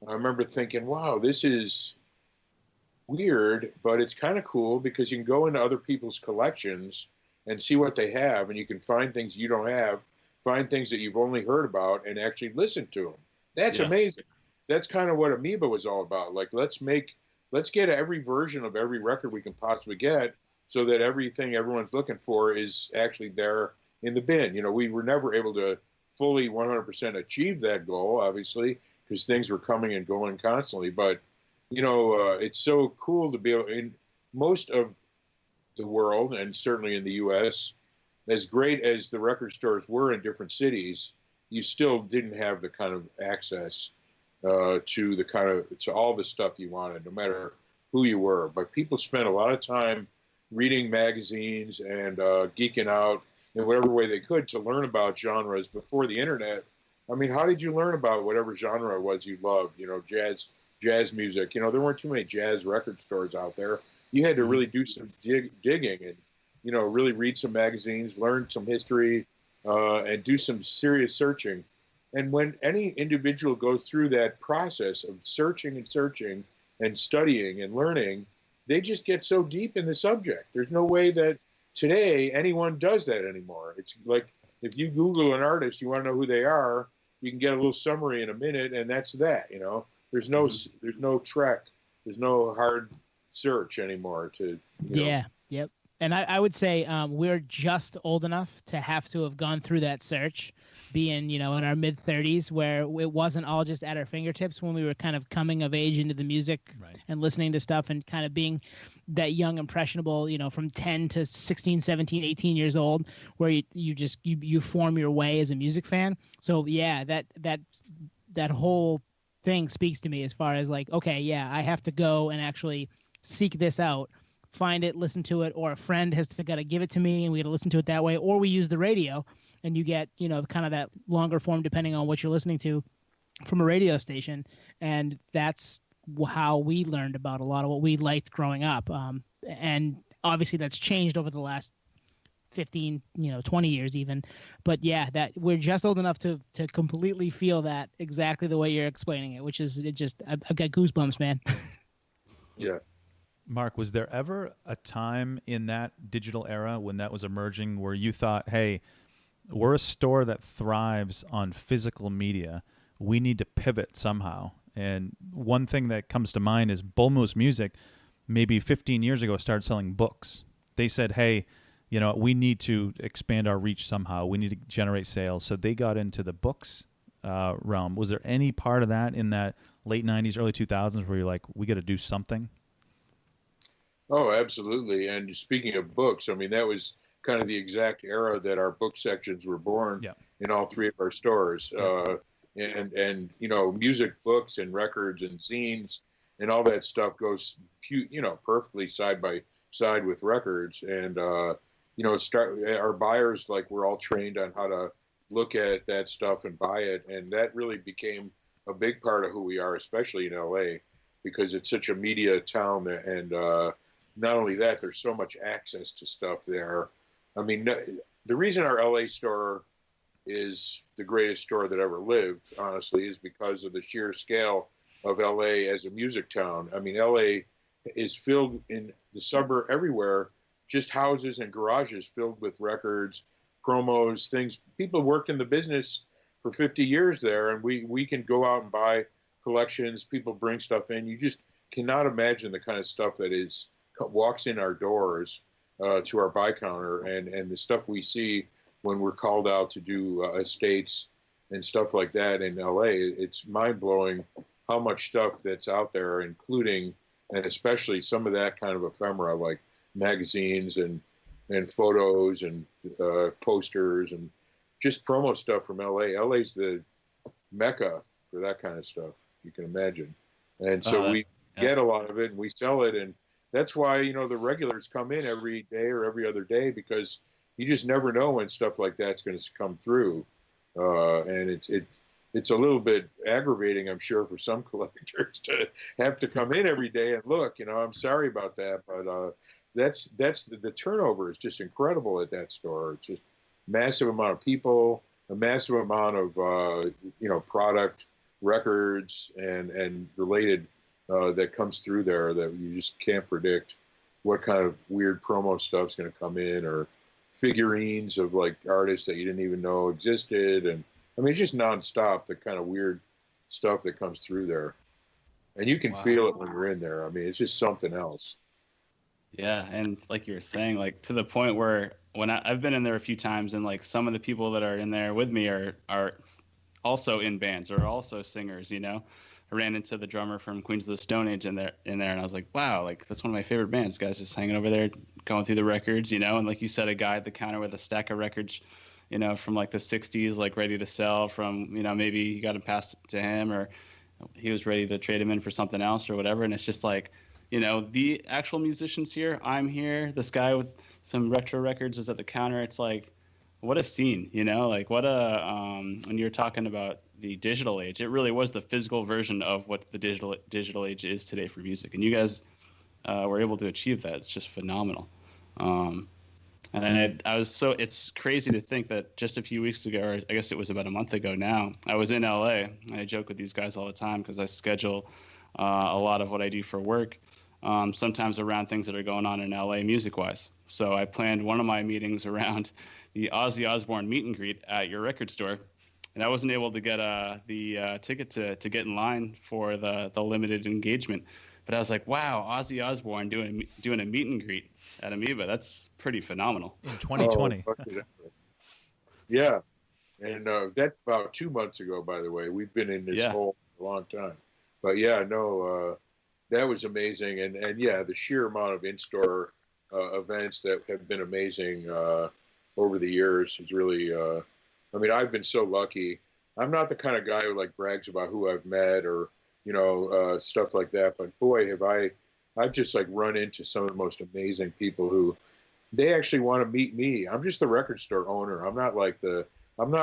I remember thinking, wow, this is weird, but it's kind of cool because you can go into other people's collections and see what they have, and you can find things you don't have, find things that you've only heard about, and actually listen to them. That's amazing. That's kind of what Amoeba was all about. Like, let's get every version of every record we can possibly get, so that everything everyone's looking for is actually there in the bin. We were never able to fully 100% achieve that goal, obviously, because things were coming and going constantly. But, it's so cool to be able, in most of the world, and certainly in the U.S., as great as the record stores were in different cities, you still didn't have the kind of access to all the stuff you wanted, no matter who you were. But people spent a lot of time reading magazines and geeking out in whatever way they could to learn about genres before the internet. I mean, how did you learn about whatever genre it was you loved? Jazz music. There weren't too many jazz record stores out there. You had to really do some digging and, really read some magazines, learn some history, and do some serious searching. And when any individual goes through that process of searching and studying and learning, they just get so deep in the subject. There's no way that today anyone does that anymore. It's like if you Google an artist, you want to know who they are, you can get a little summary in a minute, and that's that. There's no trek, there's no hard search anymore to. Yeah. Yep. And I would say we're just old enough to have gone through that search, being, in our mid 30s, where it wasn't all just at our fingertips when we were kind of coming of age into the music Right. and listening to stuff and kind of being that young, impressionable, from 10 to 16, 17, 18 years old, where you form your way as a music fan. So yeah, that whole thing speaks to me as far as like, okay, yeah, I have to go and actually seek this out, find it, listen to it, or a friend has to gotta give it to me and we gotta listen to it that way, or we use the radio and you get, kind of that longer form depending on what you're listening to from a radio station. And that's how we learned about a lot of what we liked growing up. And obviously that's changed over the last 15, 20 years even. But yeah, that we're just old enough to completely feel that exactly the way you're explaining it, which is I've got goosebumps, man. Yeah. Mark, was there ever a time in that digital era when that was emerging where you thought, hey, we're a store that thrives on physical media. We need to pivot somehow. And one thing that comes to mind is Bull Moose Music, maybe 15 years ago, started selling books. They said, hey, we need to expand our reach somehow. We need to generate sales. So they got into the books realm. Was there any part of that in that late 90s, early 2000s where you're like, we got to do something? Oh, absolutely. And speaking of books, I mean, that was kind of the exact era that our book sections were born in all three of our stores. And music, books, and records and zines and all that stuff goes, perfectly side by side with records. And, our buyers, like, we're all trained on how to look at that stuff and buy it. And that really became a big part of who we are, especially in LA, because it's such a media town. And not only that, there's so much access to stuff there. I mean, the reason our LA store is the greatest store that ever lived, honestly, is because of the sheer scale of LA as a music town. I mean, LA is filled in the suburb everywhere, just houses and garages filled with records, promos, things. People worked in the business for 50 years there, and we can go out and buy collections. People bring stuff in. You just cannot imagine the kind of stuff that walks in our doors to our buy counter, and the stuff we see when we're called out to do estates and stuff like that in LA. It's mind-blowing how much stuff that's out there, including and especially some of that kind of ephemera like magazines and photos and posters and just promo stuff from LA. LA's the mecca for that kind of stuff, you can imagine. And so we get a lot of it and we sell it, and that's why, the regulars come in every day or every other day, because you just never know when stuff like that's going to come through. And it's a little bit aggravating, I'm sure, for some collectors to have to come in every day and look. I'm sorry about that, but that's the turnover is just incredible at that store. It's just massive amount of people, a massive amount of product, records, and related that comes through there that you just can't predict what kind of weird promo stuff's going to come in, or figurines of like artists that you didn't even know existed. And I mean, it's just nonstop, the kind of weird stuff that comes through there. And you can feel it when you're in there. I mean, it's just something else. Yeah, and like you were saying, like to the point where when I've been in there a few times, and like some of the people that are in there with me are also in bands or also singers. I ran into the drummer from Queens of the Stone Age in there, and I was like, wow, like that's one of my favorite bands. Guys just hanging over there, going through the records, and like you said, a guy at the counter with a stack of records, from like the '60s, like ready to sell. From maybe you got them passed to him, or he was ready to trade him in for something else or whatever. And it's just like, the actual musicians here, I'm here. This guy with some retro records is at the counter. It's like, what a scene, like what a when you're talking about the digital age, it really was the physical version of what the digital age is today for music, and you guys were able to achieve that. It's just phenomenal. And it's crazy to think that just a few weeks ago, or I guess it was about a month ago now, I was in LA, and I joke with these guys all the time because I schedule a lot of what I do for work, sometimes around things that are going on in LA music wise. So I planned one of my meetings around the Ozzy Osbourne meet and greet at your record store, and I wasn't able to get the ticket to get in line for the limited engagement But I was like, wow, Ozzy Osbourne doing a meet and greet at Amoeba. That's pretty phenomenal. In 2020. Oh, yeah. And that's about 2 months ago, by the way. We've been in this hole for a long time. But yeah, no, that was amazing. And yeah, the sheer amount of in-store events that have been amazing over the years is really, I mean, I've been so lucky. I'm not the kind of guy who like brags about who I've met or, you know, stuff like that. But boy, I've just like run into some of the most amazing people who they actually want to meet me. I'm just the record store owner. I'm not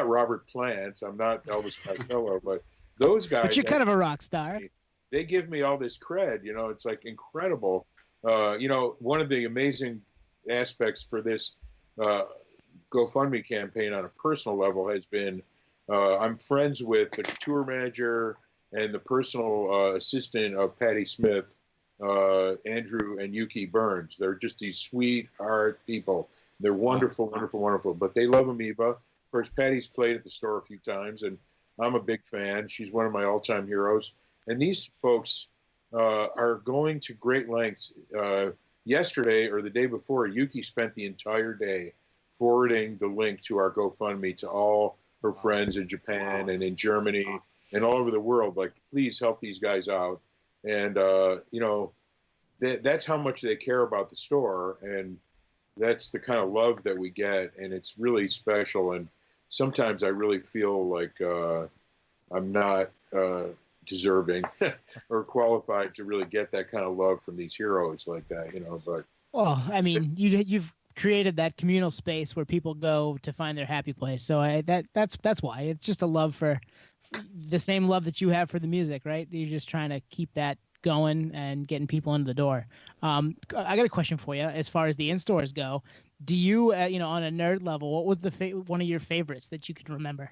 Robert Plant. I'm not Elvis Costello, but those guys. But you're kind of a rock star. They give me all this cred. You know, it's like incredible. You know, one of the amazing aspects for this GoFundMe campaign on a personal level has been I'm friends with the tour manager and the personal assistant of Patti Smith, Andrew and Yuki Burns. They're just these sweetheart people. They're wonderful, wonderful, wonderful. But they love Amoeba. Of course, Patty's played at the store a few times, and I'm a big fan. She's one of my all-time heroes. And these folks are going to great lengths. Yesterday or the day before, Yuki spent the entire day forwarding the link to our GoFundMe to all her friends in Japan and in Germany and all over the world. Like, please help these guys out. And, you know, that's how much they care about the store. And that's the kind of love that we get. And it's really special. And sometimes I really feel like I'm not deserving or qualified to really get that kind of love from these heroes like that, you know. But well, I mean, you've created that communal space where people go to find their happy place. So that's why. It's just a love for the same love that you have for the music, right? You're just trying to keep that going and getting people into the door. I got a question for you. As far as the in-stores go, do you, you know, on a nerd level, what was one of your favorites that you can remember?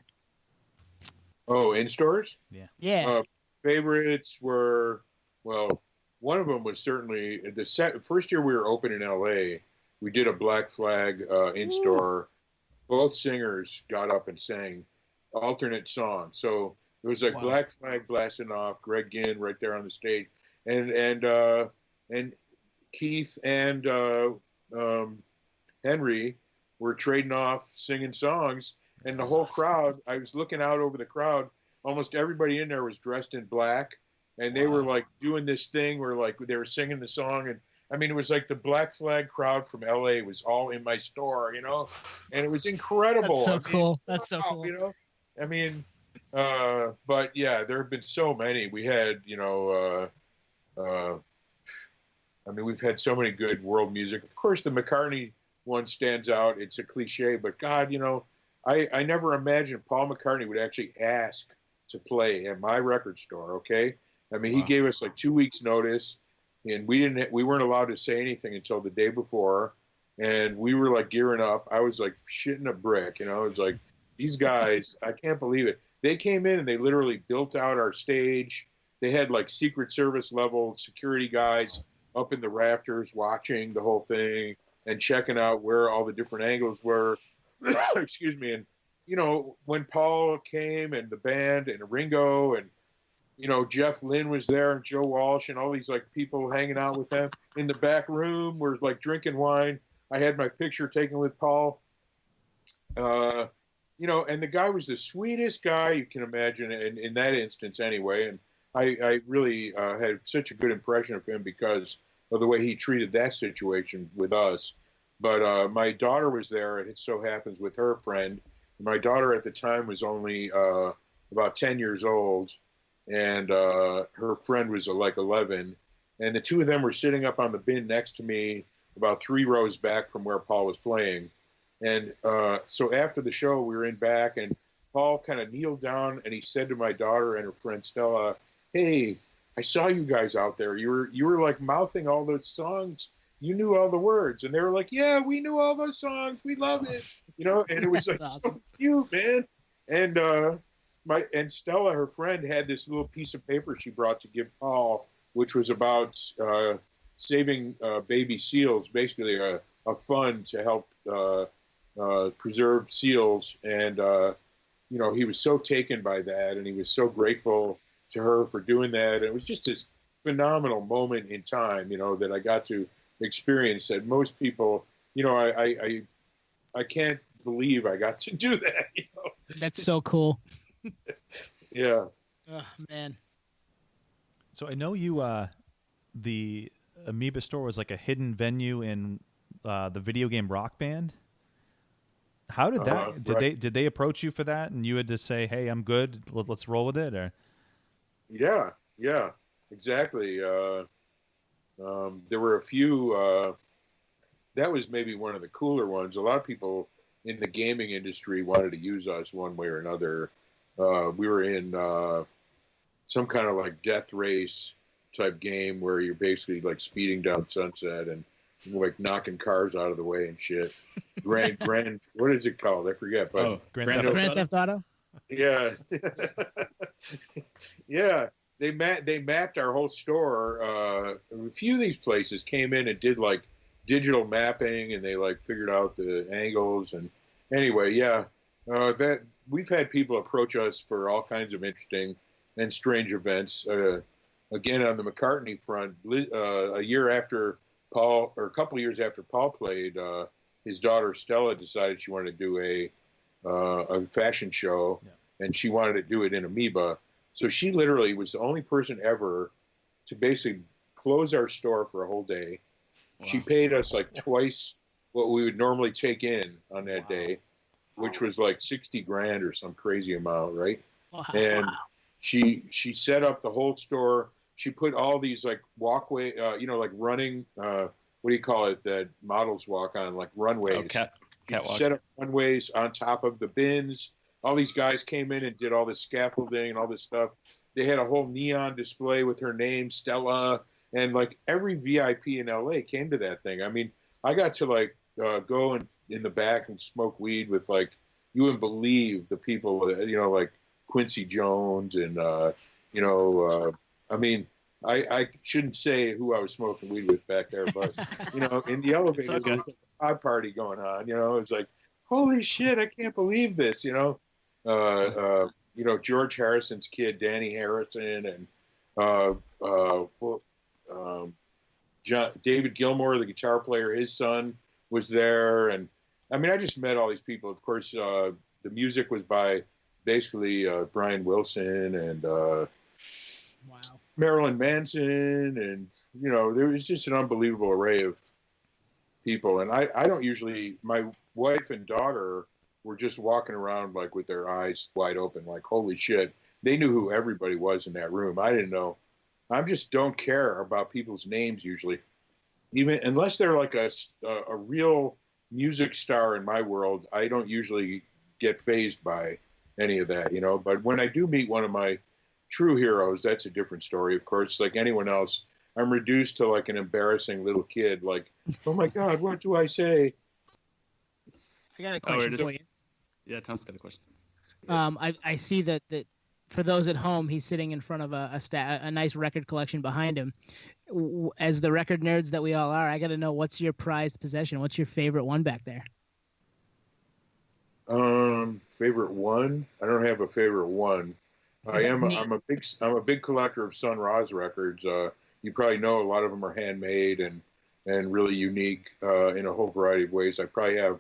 Oh, in-stores? Yeah. Favorites were, well, one of them was certainly the first year we were open in LA. We did a Black Flag in-store. Both singers got up and sang alternate songs. So it was like Black Flag blasting off, Greg Ginn right there on the stage, and Keith and Henry were trading off singing songs, and the whole crowd. I was looking out over the crowd. Almost everybody in there was dressed in black, and they were like doing this thing where like they were singing the song, and I mean it was like the Black Flag crowd from LA was all in my store, you know, and it was incredible. That's so cool. That's so cool. You know, I mean, but yeah, there have been so many. We had, you know, I mean, we've had so many good world music. Of course, the McCartney one stands out. It's a cliche, but God, you know, I never imagined Paul McCartney would actually ask to play at my record store. Okay, I mean, he gave us like 2 weeks notice, and we weren't allowed to say anything until the day before, and we were like gearing up. I was like shitting a brick, you know. It was like, these guys, I can't believe it. They came in and they literally built out our stage. They had like Secret Service level security guys up in the rafters watching the whole thing and checking out where all the different angles were. Excuse me. And, you know, when Paul came and the band and Ringo and, you know, Jeff Lynne was there and Joe Walsh and all these like people hanging out with them in the back room, we're like drinking wine. I had my picture taken with Paul. You know, and the guy was the sweetest guy you can imagine in that instance anyway. And I really had such a good impression of him because of the way he treated that situation with us. But my daughter was there, and it so happens with her friend. My daughter at the time was only about 10 years old, and her friend was like 11. And the two of them were sitting up on the bin next to me about 3 rows back from where Paul was playing. And so after the show, we were in back, and Paul kind of kneeled down, and he said to my daughter and her friend Stella, "Hey, I saw you guys out there. You were like mouthing all those songs. You knew all the words." And they were like, "Yeah, we knew all those songs. We love it." You know, and it was like awesome. So cute, man. And Stella, her friend, had this little piece of paper she brought to give Paul, which was about saving baby seals, basically a fund to help preserve seals. And you know, he was so taken by that, and he was so grateful to her for doing that. And it was just this phenomenal moment in time, that I got to experience that most people, I can't believe I got to do that. That's so cool. Yeah. Oh, man. So I know you, the Amoeba store was like a hidden venue in the video game Rock Band. How did that? Did they approach you for that, and you had to say, "Hey, I'm good. Let's roll with it"? Or Yeah, exactly. There were a few. That was maybe one of the cooler ones. A lot of people in the gaming industry wanted to use us one way or another. We were in some kind of like death race type game where you're basically like speeding down Sunset and like knocking cars out of the way and shit. Grand, what is it called? I forget. But Grand Theft Auto. Yeah, yeah. They mapped our whole store. A few of these places came in and did like digital mapping, and they like figured out the angles. And anyway, yeah, that we've had people approach us for all kinds of interesting and strange events. Again, on the McCartney front, a year after Paul, or a couple of years after Paul played, his daughter Stella decided she wanted to do a fashion show, and she wanted to do it in Amoeba. So she literally was the only person ever to basically close our store for a whole day. Wow. She paid us like twice what we would normally take in on that day, which was like 60 grand or some crazy amount, right? Wow. And she set up the whole store. She put all these like walkway, like running, what do you call it, that models walk on, like runways. Catwalk. Set up runways on top of the bins. All these guys came in and did all this scaffolding and all this stuff. They had a whole neon display with her name, Stella, and like every VIP in LA came to that thing. I mean, I got to like go in the back and smoke weed with like, you wouldn't believe the people, like Quincy Jones and, I mean, I shouldn't say who I was smoking weed with back there, but, in the elevator, there was a pod party going on, it's like, holy shit, I can't believe this, George Harrison's kid, Danny Harrison, and David Gilmour, the guitar player, his son was there. And I mean, I just met all these people. Of course, the music was by basically Brian Wilson and Marilyn Manson. And, there was just an unbelievable array of people. And I don't usually, my wife and daughter were just walking around like with their eyes wide open, like, holy shit. They knew who everybody was in that room. I didn't know. I just don't care about people's names usually, even unless they're like a real music star in my world. I don't usually get fazed by any of that, But when I do meet one of my true heroes, that's a different story. Of course, like anyone else, I'm reduced to like an embarrassing little kid. Like, oh my God, what do I say? I got a question for you. Yeah, Tom's got a question. I see that for those at home, he's sitting in front of a nice record collection behind him. As the record nerds that we all are, I got to know, what's your prized possession? What's your favorite one back there? Favorite one? I don't have a favorite one. I'm a big collector of Sun Ra's records. You probably know a lot of them are handmade and really unique in a whole variety of ways. I probably have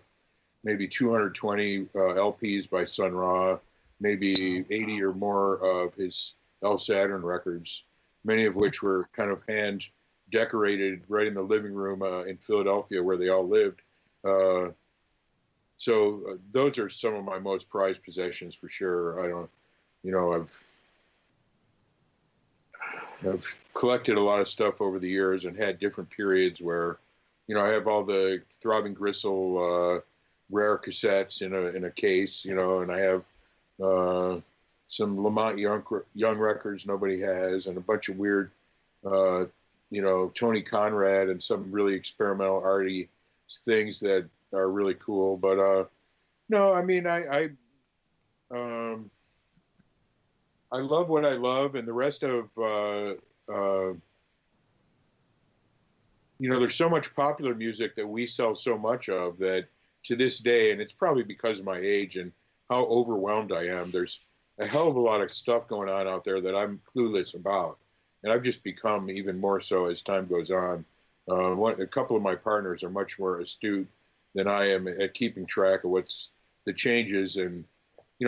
maybe 220 LPs by Sun Ra, maybe 80 or more of his El Saturn records, many of which were kind of hand decorated right in the living room in Philadelphia where they all lived. So those are some of my most prized possessions for sure. I've collected a lot of stuff over the years and had different periods where, I have all the Throbbing Gristle rare cassettes in a case, and I have some Lamont Young records nobody has, and a bunch of weird, Tony Conrad and some really experimental arty things that are really cool. But no, I mean, I love what I love, and the rest of there's so much popular music that we sell so much of that to this day, and it's probably because of my age and how overwhelmed I am. There's a hell of a lot of stuff going on out there that I'm clueless about. and I've just become even more so as time goes on. A couple of my partners are much more astute than I am at keeping track of what's the changes. And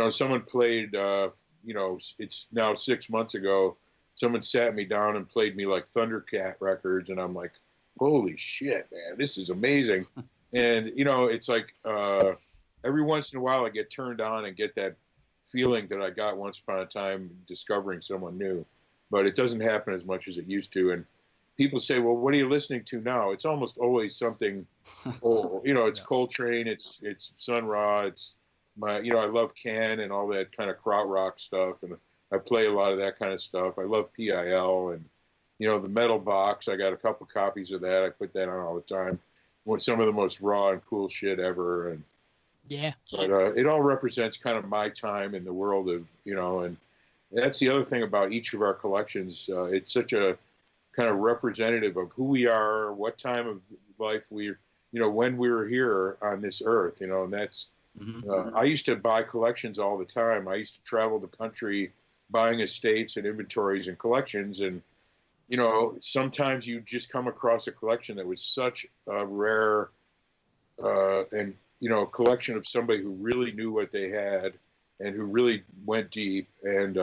someone played. It's now 6 months ago. Someone sat me down and played me like Thundercat records, and I'm like, holy shit, man, this is amazing. And it's like every once in a while I get turned on and get that feeling that I got once upon a time discovering someone new, but it doesn't happen as much as it used to. And people say, well, what are you listening to now? It's almost always something old. It's Coltrane, it's Sun Ra, it's I love Can and all that kind of krautrock stuff, and I play a lot of that kind of stuff. I love PIL and the Metal Box. I got a couple copies of that. I put that on all the time. Some of the most raw and cool shit ever. And but it all represents kind of my time in the world of and that's the other thing about each of our collections. It's such a kind of representative of who we are, what time of life we're when we were here on this earth. And that's I used to buy collections all the time. I used to travel the country buying estates and inventories and collections, and sometimes you just come across a collection that was such a rare and collection of somebody who really knew what they had and who really went deep and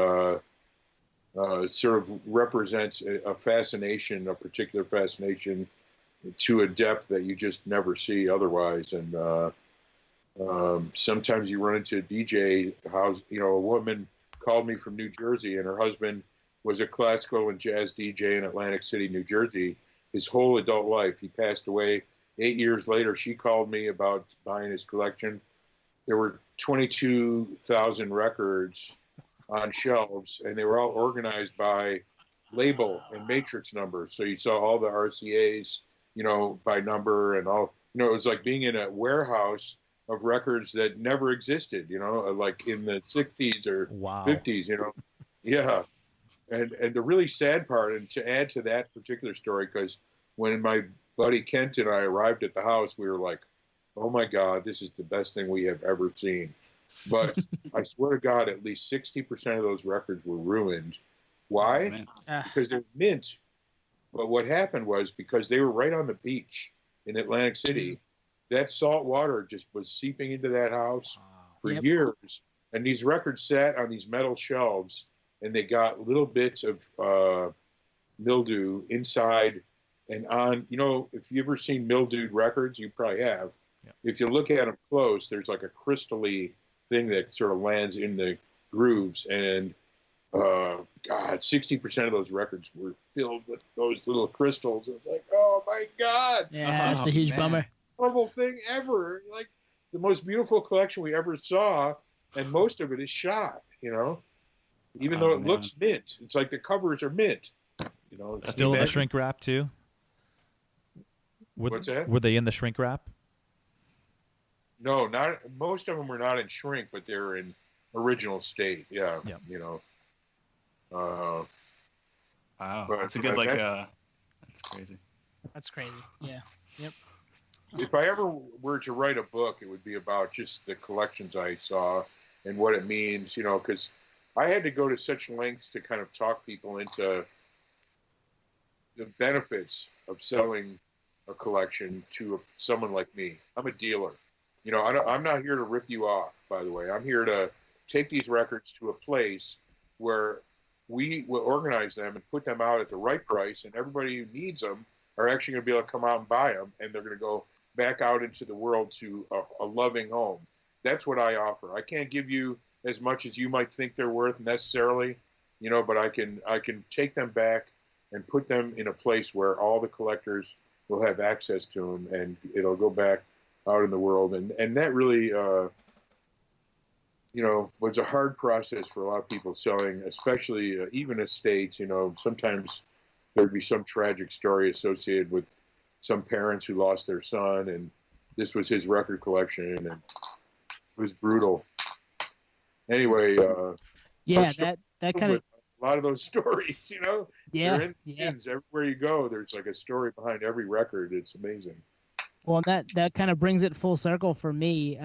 sort of represents a fascination, a particular fascination to a depth that you just never see otherwise. And sometimes you run into a DJ house. A woman called me from New Jersey, and her husband was a classical and jazz DJ in Atlantic City, New Jersey, his whole adult life. He passed away 8 years later. She called me about buying his collection. There were 22,000 records on shelves, and they were all organized by label and matrix numbers. So you saw all the RCAs, by number and all. It was like being in a warehouse of records that never existed, like in the 60s or 50s, Yeah. And the really sad part, and to add to that particular story, because when my buddy Kent and I arrived at the house, we were like, oh my God, this is the best thing we have ever seen. But I swear to God, at least 60% of those records were ruined. Why? Because they're mint. But what happened was, because they were right on the beach in Atlantic City, that salt water just was seeping into that house for years. And these records sat on these metal shelves, and they got little bits of mildew inside and on. If you've ever seen mildewed records, you probably have. Yeah. If you look at them close, there's like a crystal-y thing that sort of lands in the grooves. And God, 60% of those records were filled with those little crystals. It's like, oh my God. Yeah, that's a huge bummer. Horrible thing ever. Like the most beautiful collection we ever saw, and most of it is shot, even though it looks mint. It's like the covers are mint. Still in the shrink wrap too? What's that? Were they in the shrink wrap? No, not most of them were not in shrink, but they're in original state. Yeah. Wow, that's a good that's crazy. That's crazy. Yeah. Yep. If I ever were to write a book, it would be about just the collections I saw and what it means, because I had to go to such lengths to kind of talk people into the benefits of selling a collection to someone like me. I'm a dealer. I'm not here to rip you off, by the way. I'm here to take these records to a place where we will organize them and put them out at the right price, and everybody who needs them are actually going to be able to come out and buy them, and they're going to go back out into the world to a loving home. That's what I offer. I can't give you as much as you might think they're worth necessarily, but I can take them back and put them in a place where all the collectors will have access to them, and it'll go back out in the world. And that really, was a hard process for a lot of people selling, especially even estates. Sometimes there'd be some tragic story associated with some parents who lost their son, and this was his record collection, and it was brutal. Anyway, that kind of a lot of those stories, Yeah, they're in things everywhere you go. There's like a story behind every record. It's amazing. Well, that kind of brings it full circle for me.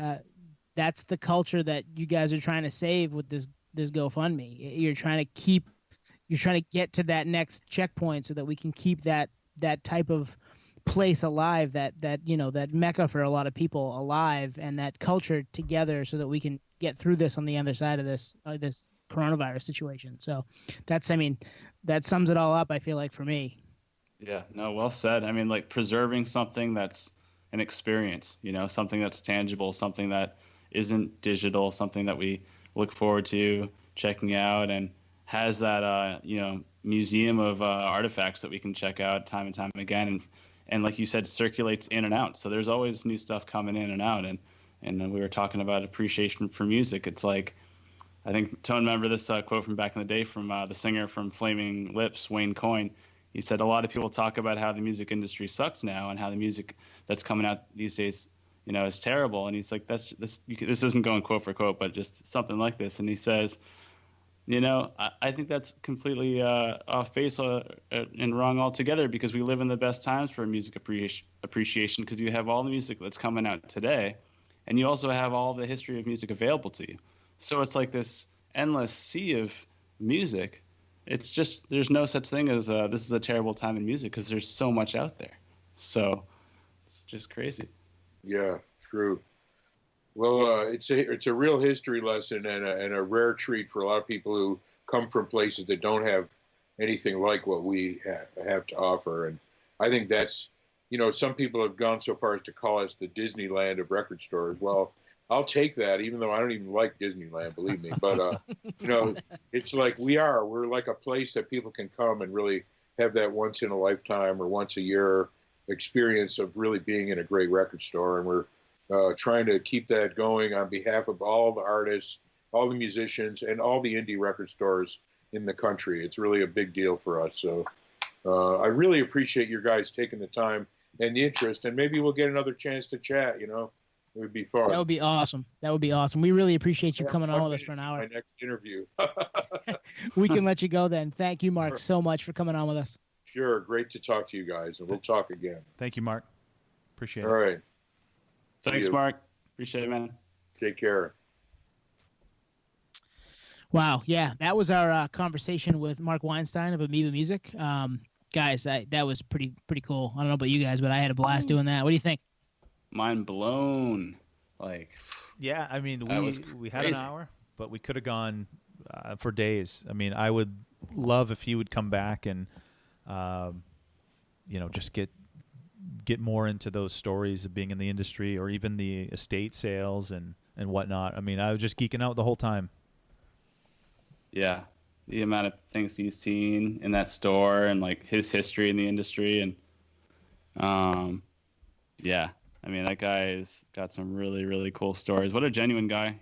That's the culture that you guys are trying to save with this GoFundMe. You're trying to keep you're trying to get to that next checkpoint so that we can keep that type of place alive, that that mecca for a lot of people alive, and that culture together, so that we can get through this on the other side of this this coronavirus situation. So that's, I mean, that sums it all up, I feel like, for me. Yeah, no, well said. I mean, like preserving something that's an experience, something that's tangible, something that isn't digital, something that we look forward to checking out, and has that, museum of artifacts that we can check out time and time again. And like you said, circulates in and out. So there's always new stuff coming in and out. And then we were talking about appreciation for music. It's like, I think Tone, remember this quote from back in the day from the singer from Flaming Lips, Wayne Coyne. He said a lot of people talk about how the music industry sucks now and how the music that's coming out these days, is terrible. And he's like, this isn't going quote for quote, but just something like this. And he says, I think that's completely off base and wrong altogether, because we live in the best times for music appreciation, because you have all the music that's coming out today, and you also have all the history of music available to you. So it's like this endless sea of music. It's just, there's no such thing as this is a terrible time in music, because there's so much out there. So it's just crazy. Yeah, true. Well, it's a real history lesson and a rare treat for a lot of people who come from places that don't have anything like what we have to offer. And I think that's, some people have gone so far as to call us the Disneyland of record stores. Well, I'll take that, even though I don't even like Disneyland, believe me. But, it's like we're like a place that people can come and really have that once in a lifetime or once a year experience of really being in a great record store. And we're trying to keep that going on behalf of all the artists, all the musicians, and all the indie record stores in the country. It's really a big deal for us. So I really appreciate you guys taking the time and the interest, and maybe we'll get another chance to chat, It would be fun. That would be awesome. We really appreciate you coming on with us for an hour. My next interview. We can let you go then. Thank you, Mark, so much for coming on with us. Sure. Great to talk to you guys, and we'll talk again. Thank you, Mark. Appreciate it. All right. Thanks, Mark. Appreciate it, man. Take care. Wow. Yeah, that was our conversation with Marc Weinstein of Amoeba Music. Guys, that was pretty cool. I don't know about you guys, but I had a blast doing that. What do you think? Mind blown. Yeah, I mean, we had an hour, but we could have gone for days. I mean, I would love if you would come back and, just get more into those stories of being in the industry, or even the estate sales and whatnot. I mean, I was just geeking out the whole time. Yeah, the amount of things he's seen in that store, and like his history in the industry, and yeah, I mean, that guy's got some really, really cool stories. What a genuine guy,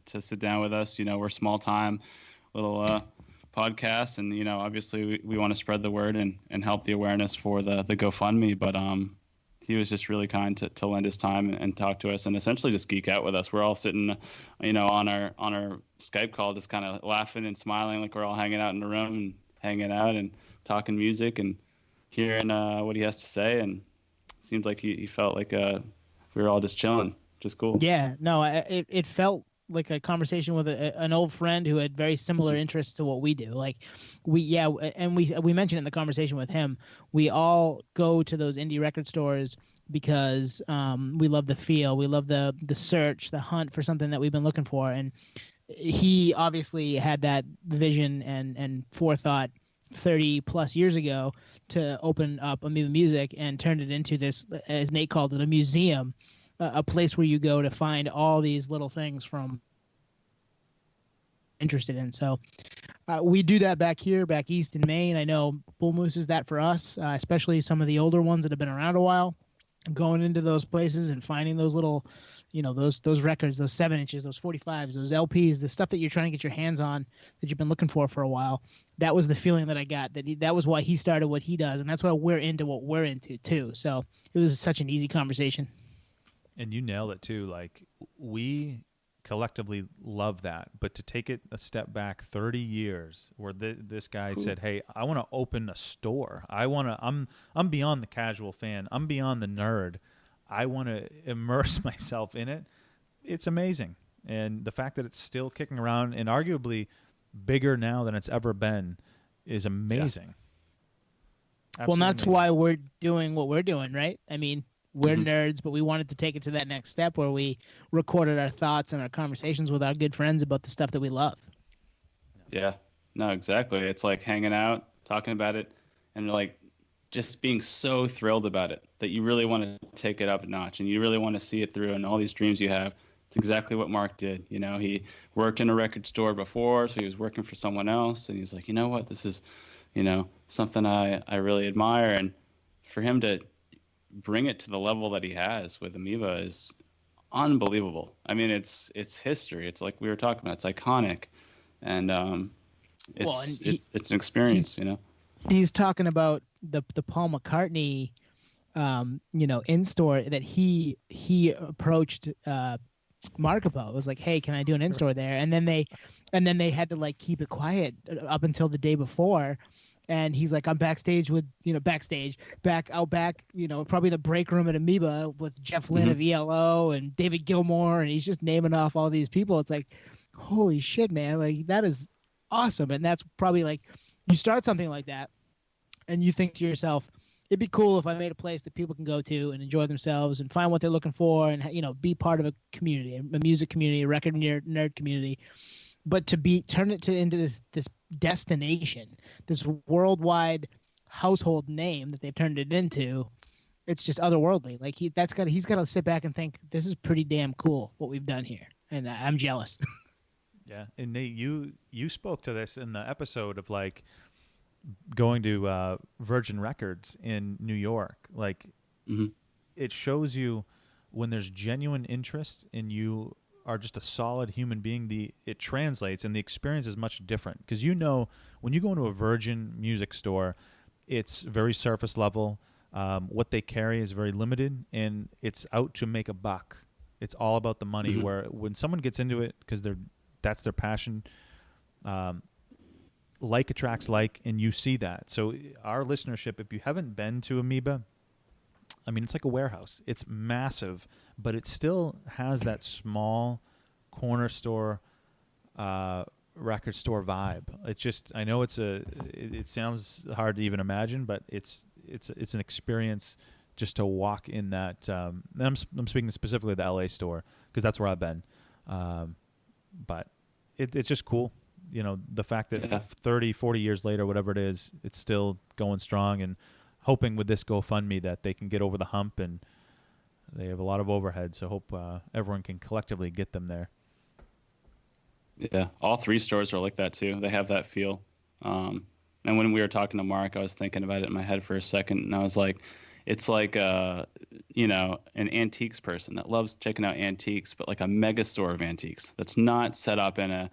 to sit down with us. We're small time, little podcast, and obviously we want to spread the word and help the awareness for the GoFundMe, but he was just really kind to lend his time and talk to us, and essentially just geek out with us. We're all sitting, on our Skype call, just kind of laughing and smiling, like we're all hanging out in the room and hanging out and talking music and hearing what he has to say. And it seems like he felt like we were all just chilling, just cool. Yeah, no, it felt like a conversation with an old friend who had very similar interests to what we do. Like we mentioned in the conversation with him, we all go to those indie record stores because we love the feel, we love the search, the hunt for something that we've been looking for. And he obviously had that vision and forethought 30 plus years ago to open up Amoeba Music and turned it into this, as Nate called it, a museum. A place where you go to find all these little things from interested in. So we do that back east in Maine. I know Bull Moose is that for us, especially some of the older ones that have been around a while. Going into those places and finding those little, those records, those 7-inches, those 45s, those LPs, the stuff that you're trying to get your hands on that you've been looking for a while. That was the feeling that I got. That was why he started what he does, and that's why we're into what we're into too. So it was such an easy conversation. And you nailed it too. Like, we collectively love that, but to take it a step back 30 years where this guy said, hey, I want to open a store. I'm beyond the casual fan. I'm beyond the nerd. I want to immerse myself in it. It's amazing. And the fact that it's still kicking around and arguably bigger now than it's ever been is amazing. Well, and that's Absolutely why we're doing what we're doing, right? I mean, we're Mhm. nerds, but we wanted to take it to that next step where we recorded our thoughts and our conversations with our good friends about the stuff that we love. Yeah. No, exactly. It's like hanging out, talking about it, and like just being so thrilled about it that you really want to take it up a notch and you really want to see it through and all these dreams you have. It's exactly what Mark did. You know, he worked in a record store before, so he was working for someone else, and he's like, you know what, this is, something I really admire, and for him to bring it to the level that he has with Amoeba is unbelievable. I mean, it's history. It's like we were talking about. It's iconic, and Well, and it's an experience. he's talking about the Paul McCartney, in store that he approached Mark about. It was like, hey, can I do an in store there? And then they had to like keep it quiet up until the day before. And he's like, I'm backstage with, out back, probably the break room at Amoeba with Jeff Lynne of ELO and David Gilmour. And he's just naming off all these people. It's like, holy shit, man. Like, that is awesome. And that's probably like, you start something like that and you think to yourself, it'd be cool if I made a place that people can go to and enjoy themselves and find what they're looking for and, be part of a community, a music community, a record nerd community. But to turn it into this destination, this worldwide household name that they've turned it into, it's just otherworldly. Like he's got to sit back and think, this is pretty damn cool what we've done here, and I'm jealous. Yeah, and Nate, you spoke to this in the episode of like going to Virgin Records in New York. Like, it shows you when there's genuine interest and you are just a solid human being, it translates and the experience is much different. Because when you go into a Virgin music store, it's very surface level. What they carry is very limited, and it's out to make a buck. It's all about the money. Where when someone gets into it because that's their passion, like attracts like, and you see that. So our listenership, if you haven't been to Amoeba, I mean, it's like a warehouse. It's massive, but it still has that small corner store, record store vibe. It's just, I know it sounds hard to even imagine, but it's an experience just to walk in that. And I'm speaking specifically of the LA store because that's where I've been. But it's just cool. The fact that 30, 40 years later, whatever it is, it's still going strong, and hoping with this GoFundMe that they can get over the hump, and they have a lot of overhead. So hope everyone can collectively get them there. Yeah, all three stores are like that too. They have that feel. And when we were talking to Mark, I was thinking about it in my head for a second, and I was like, it's like an antiques person that loves checking out antiques, but like a mega store of antiques that's not set up in a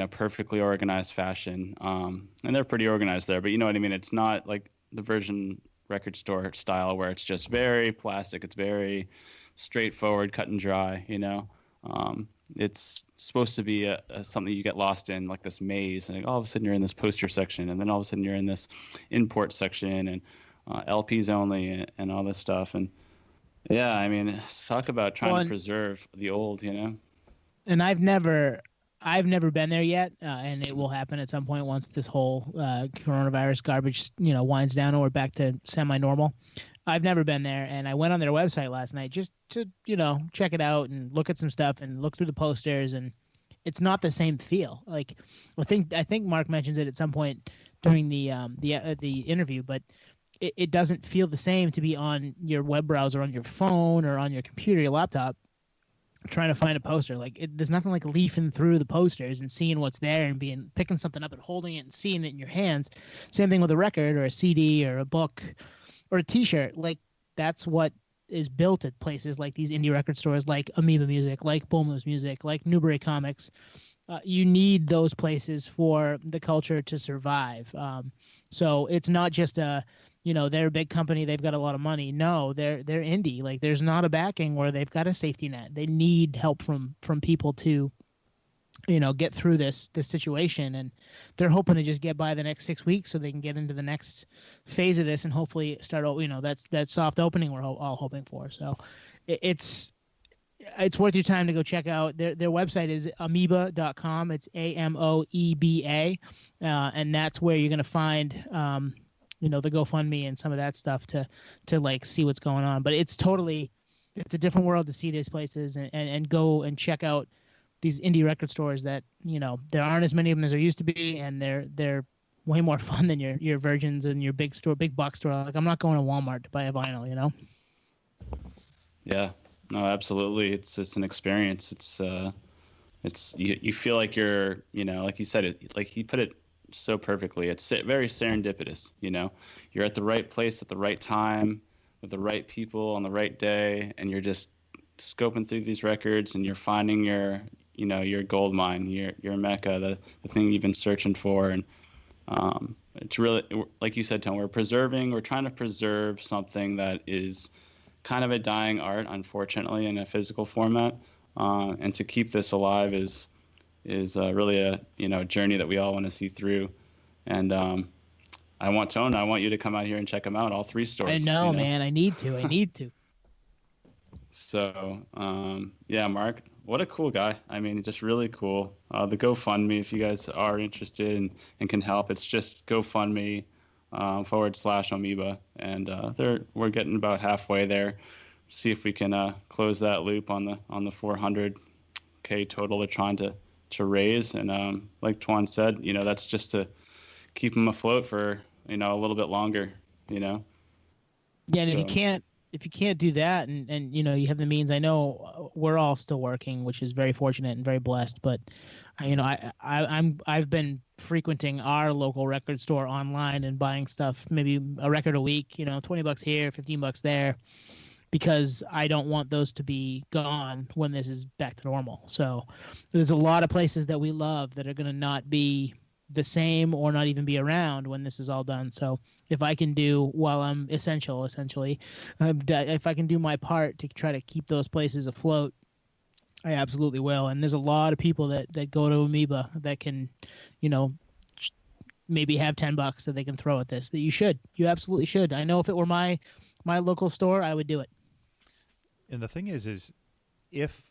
perfectly organized fashion. And they're pretty organized there, but you know what I mean? It's not like the Virgin record store style where it's just very plastic. It's very straightforward, cut and dry, It's supposed to be something you get lost in, like this maze, and all of a sudden you're in this poster section, and then all of a sudden you're in this import section, and LPs only, and all this stuff. And yeah, I mean, talk about trying to preserve the old, And I've never been there yet, and it will happen at some point once this whole coronavirus garbage, winds down and we're back to semi-normal. I've never been there, and I went on their website last night just to, check it out and look at some stuff and look through the posters, and it's not the same feel. Like, I think Mark mentions it at some point during the interview, but it doesn't feel the same to be on your web browser, on your phone, or on your computer, your laptop, trying to find a poster. Like, there's nothing like leafing through the posters and seeing what's there and picking something up and holding it and seeing it in your hands. Same thing with a record or a CD or a book or a T-shirt. Like, that's what is built at places like these indie record stores, like Amoeba Music, like Bull Moose Music, like Newbury Comics. You need those places for the culture to survive. So it's not just they're a big company, they've got a lot of money. No, they're indie. Like, there's not a backing where they've got a safety net. They need help from people to, get through this situation, and they're hoping to just get by the next 6 weeks so they can get into the next phase of this and hopefully start, that soft opening we're all hoping for. So it's it's worth your time to go check out. Their website is amoeba.com. It's AMOEBA, and that's where you're gonna find the GoFundMe and some of that stuff to like see what's going on. But it's a different world to see these places and go and check out these indie record stores that there aren't as many of them as there used to be, and they're way more fun than your Virgins and your big box store. Like, I'm not going to Walmart to buy a vinyl, Yeah, no, absolutely. It's an experience. It's you feel like you're, like you said it, like he put it so perfectly. It's very serendipitous. You're at the right place at the right time with the right people on the right day, and you're just scoping through these records, and you're finding your gold mine, your mecca, the thing you've been searching for. And it's really, like you said, Tom, we're trying to preserve something that is kind of a dying art, unfortunately, in a physical format. And to keep this alive is really a journey that we all want to see through. And I want you to come out here and check them out, all three stores. I know, man. I need to. So, yeah, Mark, what a cool guy. I mean, just really cool. The GoFundMe, if you guys are interested and can help, it's just GoFundMe /Amoeba. And we're getting about halfway there. See if we can close that loop on the $400K total they're trying to raise. And like Twan said, that's just to keep them afloat for, a little bit longer, Yeah, and so. if you can't do that and you have the means, I know we're all still working, which is very fortunate and very blessed, but I've been frequenting our local record store online and buying stuff, maybe a record a week, $20 here, $15 there, because I don't want those to be gone when this is back to normal. So there's a lot of places that we love that are going to not be the same or not even be around when this is all done. So if I can do, while I'm essentially, if I can do my part to try to keep those places afloat, I absolutely will. And there's a lot of people that go to Amoeba that can, maybe have $10 that they can throw at this, that you absolutely should. I know if it were my local store, I would do it. And the thing is if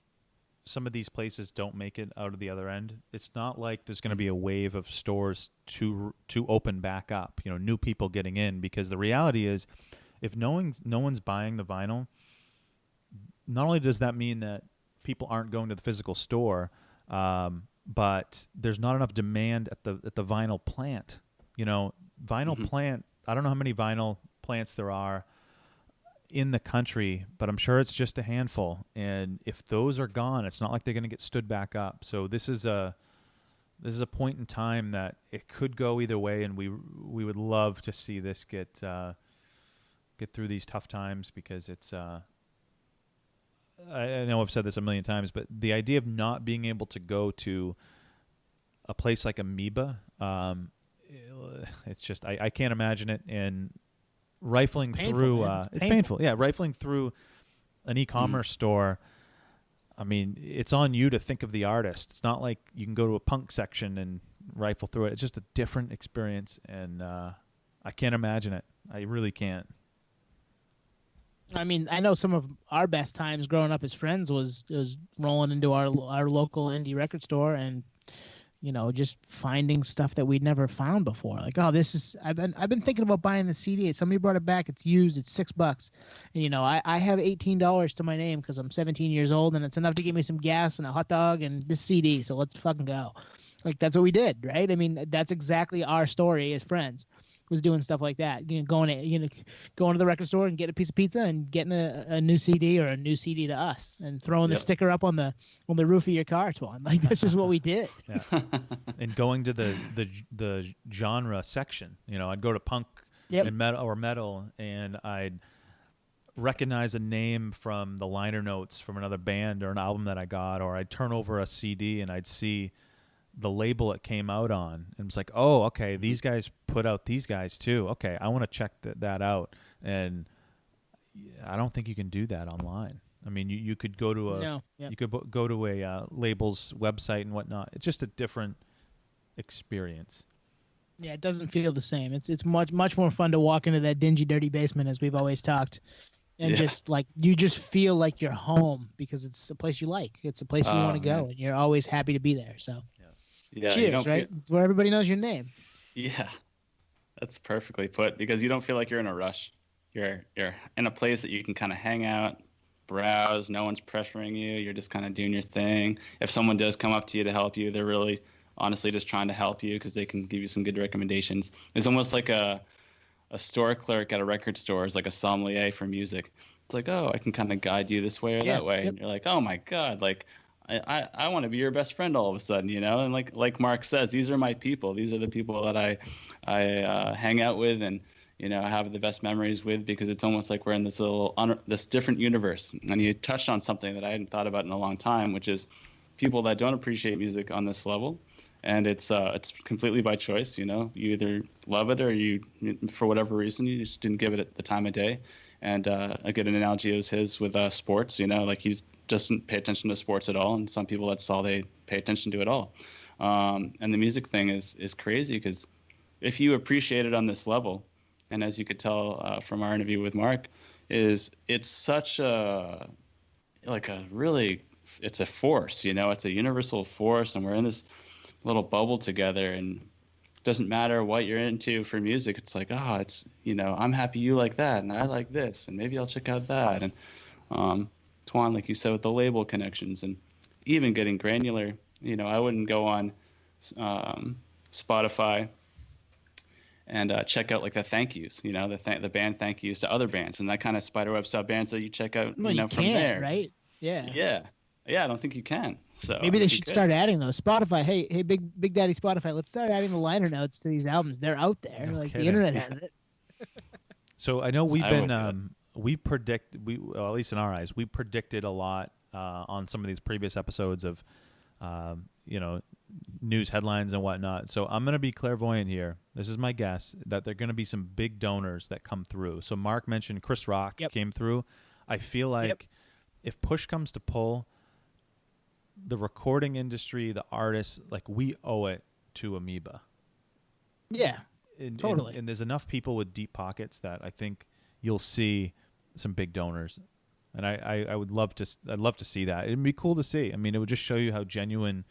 some of these places don't make it out of the other end, it's not like there's going to be a wave of stores to open back up, new people getting in, because the reality is if no one's buying the vinyl, not only does that mean that people aren't going to the physical store, but there's not enough demand at the vinyl plant. Plant, I don't know how many vinyl plants there are in the country, but I'm sure it's just a handful. And if those are gone, it's not like they're going to get stood back up. So this is a point in time that it could go either way, and we would love to see this get through these tough times, because it's I know I've said this a million times, but the idea of not being able to go to a place like Amoeba, it's just I can't imagine it. And rifling through it's painful. Yeah, rifling through an e-commerce store, I mean, it's on you to think of the artist. It's not like you can go to a punk section and rifle through it. It's just a different experience, and I can't imagine it. I really can't. I mean, I know some of our best times growing up as friends was rolling into our local indie record store and just finding stuff that we'd never found before. Like, oh, I've been thinking about buying the CD. Somebody brought it back. It's used. It's $6. And I have $18 to my name because I'm 17 years old, and it's enough to get me some gas and a hot dog and this CD. So let's fucking go. Like, that's what we did, right? I mean, that's exactly our story as friends. Was doing stuff like that, going to the record store and getting a piece of pizza and getting a new CD or a new CD to us and throwing the sticker up on the roof of your car, Twan. Like, that's just what we did. Yeah. And going to the genre section, I'd go to punk and metal, and I'd recognize a name from the liner notes from another band or an album that I got, or I'd turn over a CD and I'd see the label it came out on, and it's like, oh, okay, these guys put out these guys too. Okay, I want to check that out. And I don't think you can do that online. I mean, you could go to go to a label's website and whatnot. It's just a different experience. Yeah, it doesn't feel the same. It's much more fun to walk into that dingy, dirty basement, as we've always talked, and just like you just feel like you're home because it's a place you like. It's a place you want to go, man. and you're always happy to be there. So, Yeah, you cheers, don't right? feel. It's where everybody knows your name. Yeah, that's perfectly put because you don't feel like you're in a rush. You're in a place that you can kind of hang out, browse. No one's pressuring you. You're just kind of doing your thing. If someone does come up to you to help you, they're really honestly just trying to help you because they can give you some good recommendations. It's almost like a store clerk at a record store is like a sommelier for music. It's like, oh, I can kind of guide you this way or that way. Yep. And you're like, oh my God, like I want to be your best friend all of a sudden, you know? And like Mark says, these are my people. These are the people that I hang out with and, you know, have the best memories with because it's almost like we're in this this different universe. And you touched on something that I hadn't thought about in a long time, which is people that don't appreciate music on this level. And it's completely by choice, you know. You either love it or you, for whatever reason, you just didn't give it the time of day. And a good analogy is his with sports, you know, like he doesn't pay attention to sports at all. And some people, that's all they pay attention to at all. And the music thing is crazy because if you appreciate it on this level, and as you could tell from our interview with Mark, it's such a it's a force, you know, it's a universal force, and we're in this little bubble together, and it doesn't matter what you're into for music. It's like, oh, it's, you know, I'm happy you like that, and I like this, and maybe I'll check out that. And Twan, like you said, with the label connections, and even getting granular, you know, I wouldn't go on Spotify and check out like the thank yous, you know, the band thank yous to other bands, and that kind of spiderweb sub bands that you check out, Well, you know, you from can, there. right? Yeah. Yeah, I don't think you can. So Maybe they should start adding those. Spotify, hey, Big Daddy Spotify, let's start adding the liner notes to these albums. They're out there. No like kidding. the internet has it. So I know Well, at least in our eyes, we predicted a lot on some of these previous episodes of, you know, news headlines and whatnot. So I'm going to be clairvoyant here. This is my guess that there are going to be some big donors that come through. So Mark mentioned Chris Rock came through. I feel like if push comes to pull, the recording industry, the artists, like we owe it to Amoeba. Yeah, totally. And there's enough people with deep pockets that I think you'll see some big donors. And I'd love to see that. It'd be cool to see. I mean, it would just show you how genuine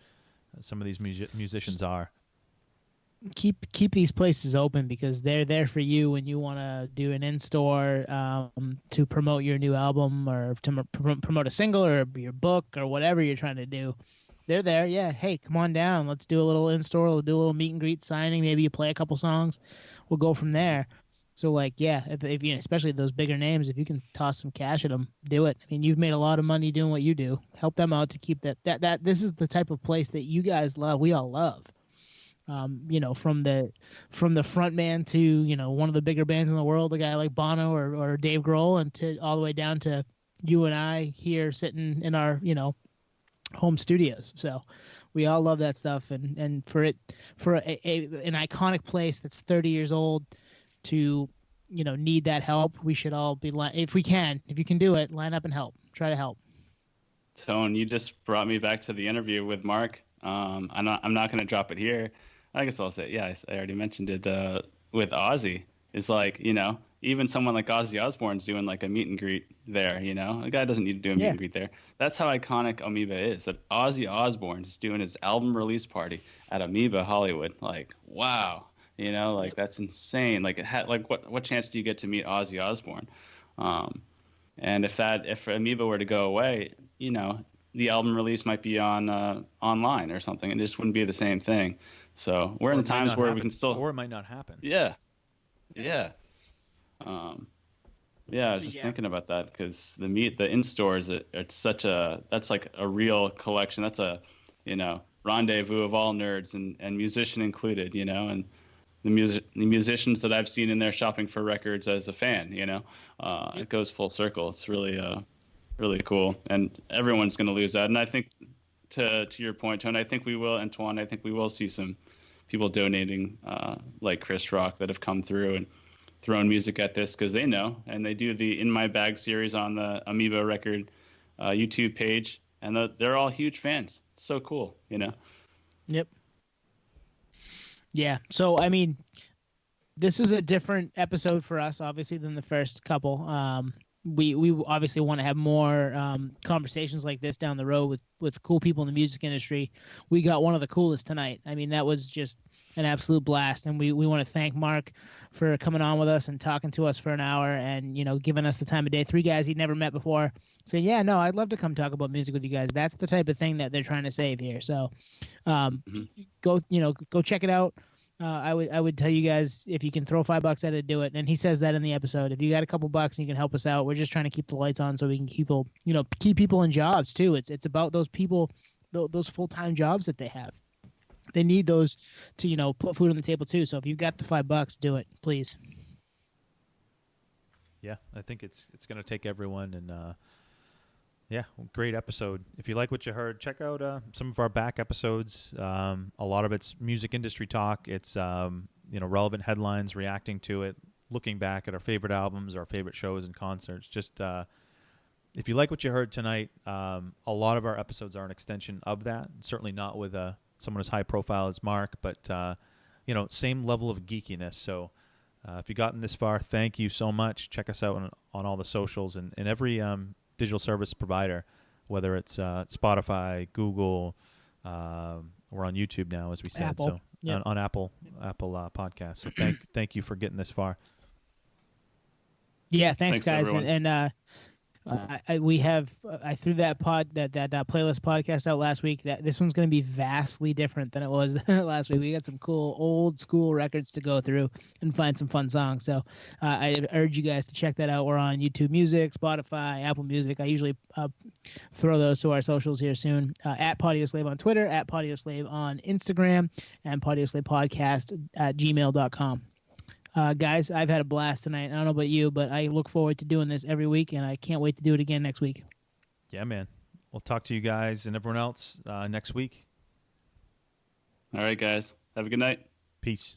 some of these musicians are. Keep these places open because they're there for you when you want to do an in-store to promote your new album or to promote a single or your book or whatever you're trying to do. They're there. Yeah. Hey, come on down. Let's do a little in-store. We'll do a little meet and greet signing. Maybe you play a couple songs. We'll go from there. So like, yeah, if you, especially those bigger names, if you can toss some cash at them, do it. I mean, you've made a lot of money doing what you do. Help them out to keep that. This is the type of place that you guys love. We all love. You know, from the front man to, you know, one of the bigger bands in the world, a guy like Bono or Dave Grohl, and to all the way down to you and I here sitting in our, you know, home studios. So we all love that stuff, and for an iconic place that's 30 years old to, you know, need that help, we should all be if you can do it, line up and try to help. Tone, you just brought me back to the interview with Mark. I'm not going to drop it here. I guess I'll say, yeah, I already mentioned it with Ozzy. It's like, you know, even someone like Ozzy Osbourne's doing like a meet and greet there, you know. A guy doesn't need to do a meet and greet there. That's how iconic Amoeba is, that Ozzy Osbourne is doing his album release party at Amoeba Hollywood. Like, wow, you know, like that's insane. Like, what chance do you get to meet Ozzy Osbourne? And if Amoeba were to go away, you know, the album release might be on online or something, and it just wouldn't be the same thing. So we're in times where we can still, or it might not happen. Yeah. I was just thinking about that because the in stores, that's like a real collection. That's a, you know, rendezvous of all nerds and musician included, you know, and the musicians that I've seen in there shopping for records as a fan, you know, it goes full circle. It's really really cool, and everyone's going to lose that. And I think to your point, Tony, I think we will, and Twan, I think we will see some people donating like Chris Rock that have come through and thrown music at this because they know, and they do the In My Bag series on the Amoeba record YouTube page, and they're all huge fans. It's so cool, you know? Yep. Yeah. So, I mean, this is a different episode for us, obviously, than the first couple. we obviously want to have more conversations like this down the road with cool people in the music industry. We got one of the coolest tonight. I mean, that was just an absolute blast, and we want to thank Marc for coming on with us and talking to us for an hour, and giving us the time of day. 3 guys he'd never met before saying, yeah, no, I'd love to come talk about music with you guys. That's the type of thing that they're trying to save here. So go check it out. I would tell you guys, if you can throw $5 at it, do it. And he says that in the episode. If you got a couple bucks and you can help us out, we're just trying to keep the lights on so we can keep people in jobs too. It's about those people, those full-time jobs that they have. They need those to put food on the table too. So if you've got the $5, do it, please. Yeah, I think it's going to take everyone, and yeah, great episode. If you like what you heard, check out some of our back episodes. A lot of it's music industry talk. It's relevant headlines, reacting to it, looking back at our favorite albums, our favorite shows and concerts. Just if you like what you heard tonight, a lot of our episodes are an extension of that. Certainly not with someone as high profile as Marc, but same level of geekiness. So if you've gotten this far, thank you so much. Check us out on all the socials and every digital service provider, whether it's Spotify, Google, we're on YouTube now, as we said. Apple. So Yep. on Apple Podcasts. So thank you for getting this far. Yeah, thanks guys. Everyone. And I threw that playlist podcast out last week. That this one's going to be vastly different than it was last week. We got some cool old school records to go through and find some fun songs. So I urge you guys to check that out. We're on YouTube Music, Spotify, Apple Music. I usually throw those to our socials here soon. At Podioslave on Twitter, at Podioslave on Instagram, and Podcast at gmail.com. Guys, I've had a blast tonight. I don't know about you, but I look forward to doing this every week, and I can't wait to do it again next week. Yeah, man. We'll talk to you guys and everyone else next week. All right, guys. Have a good night. Peace.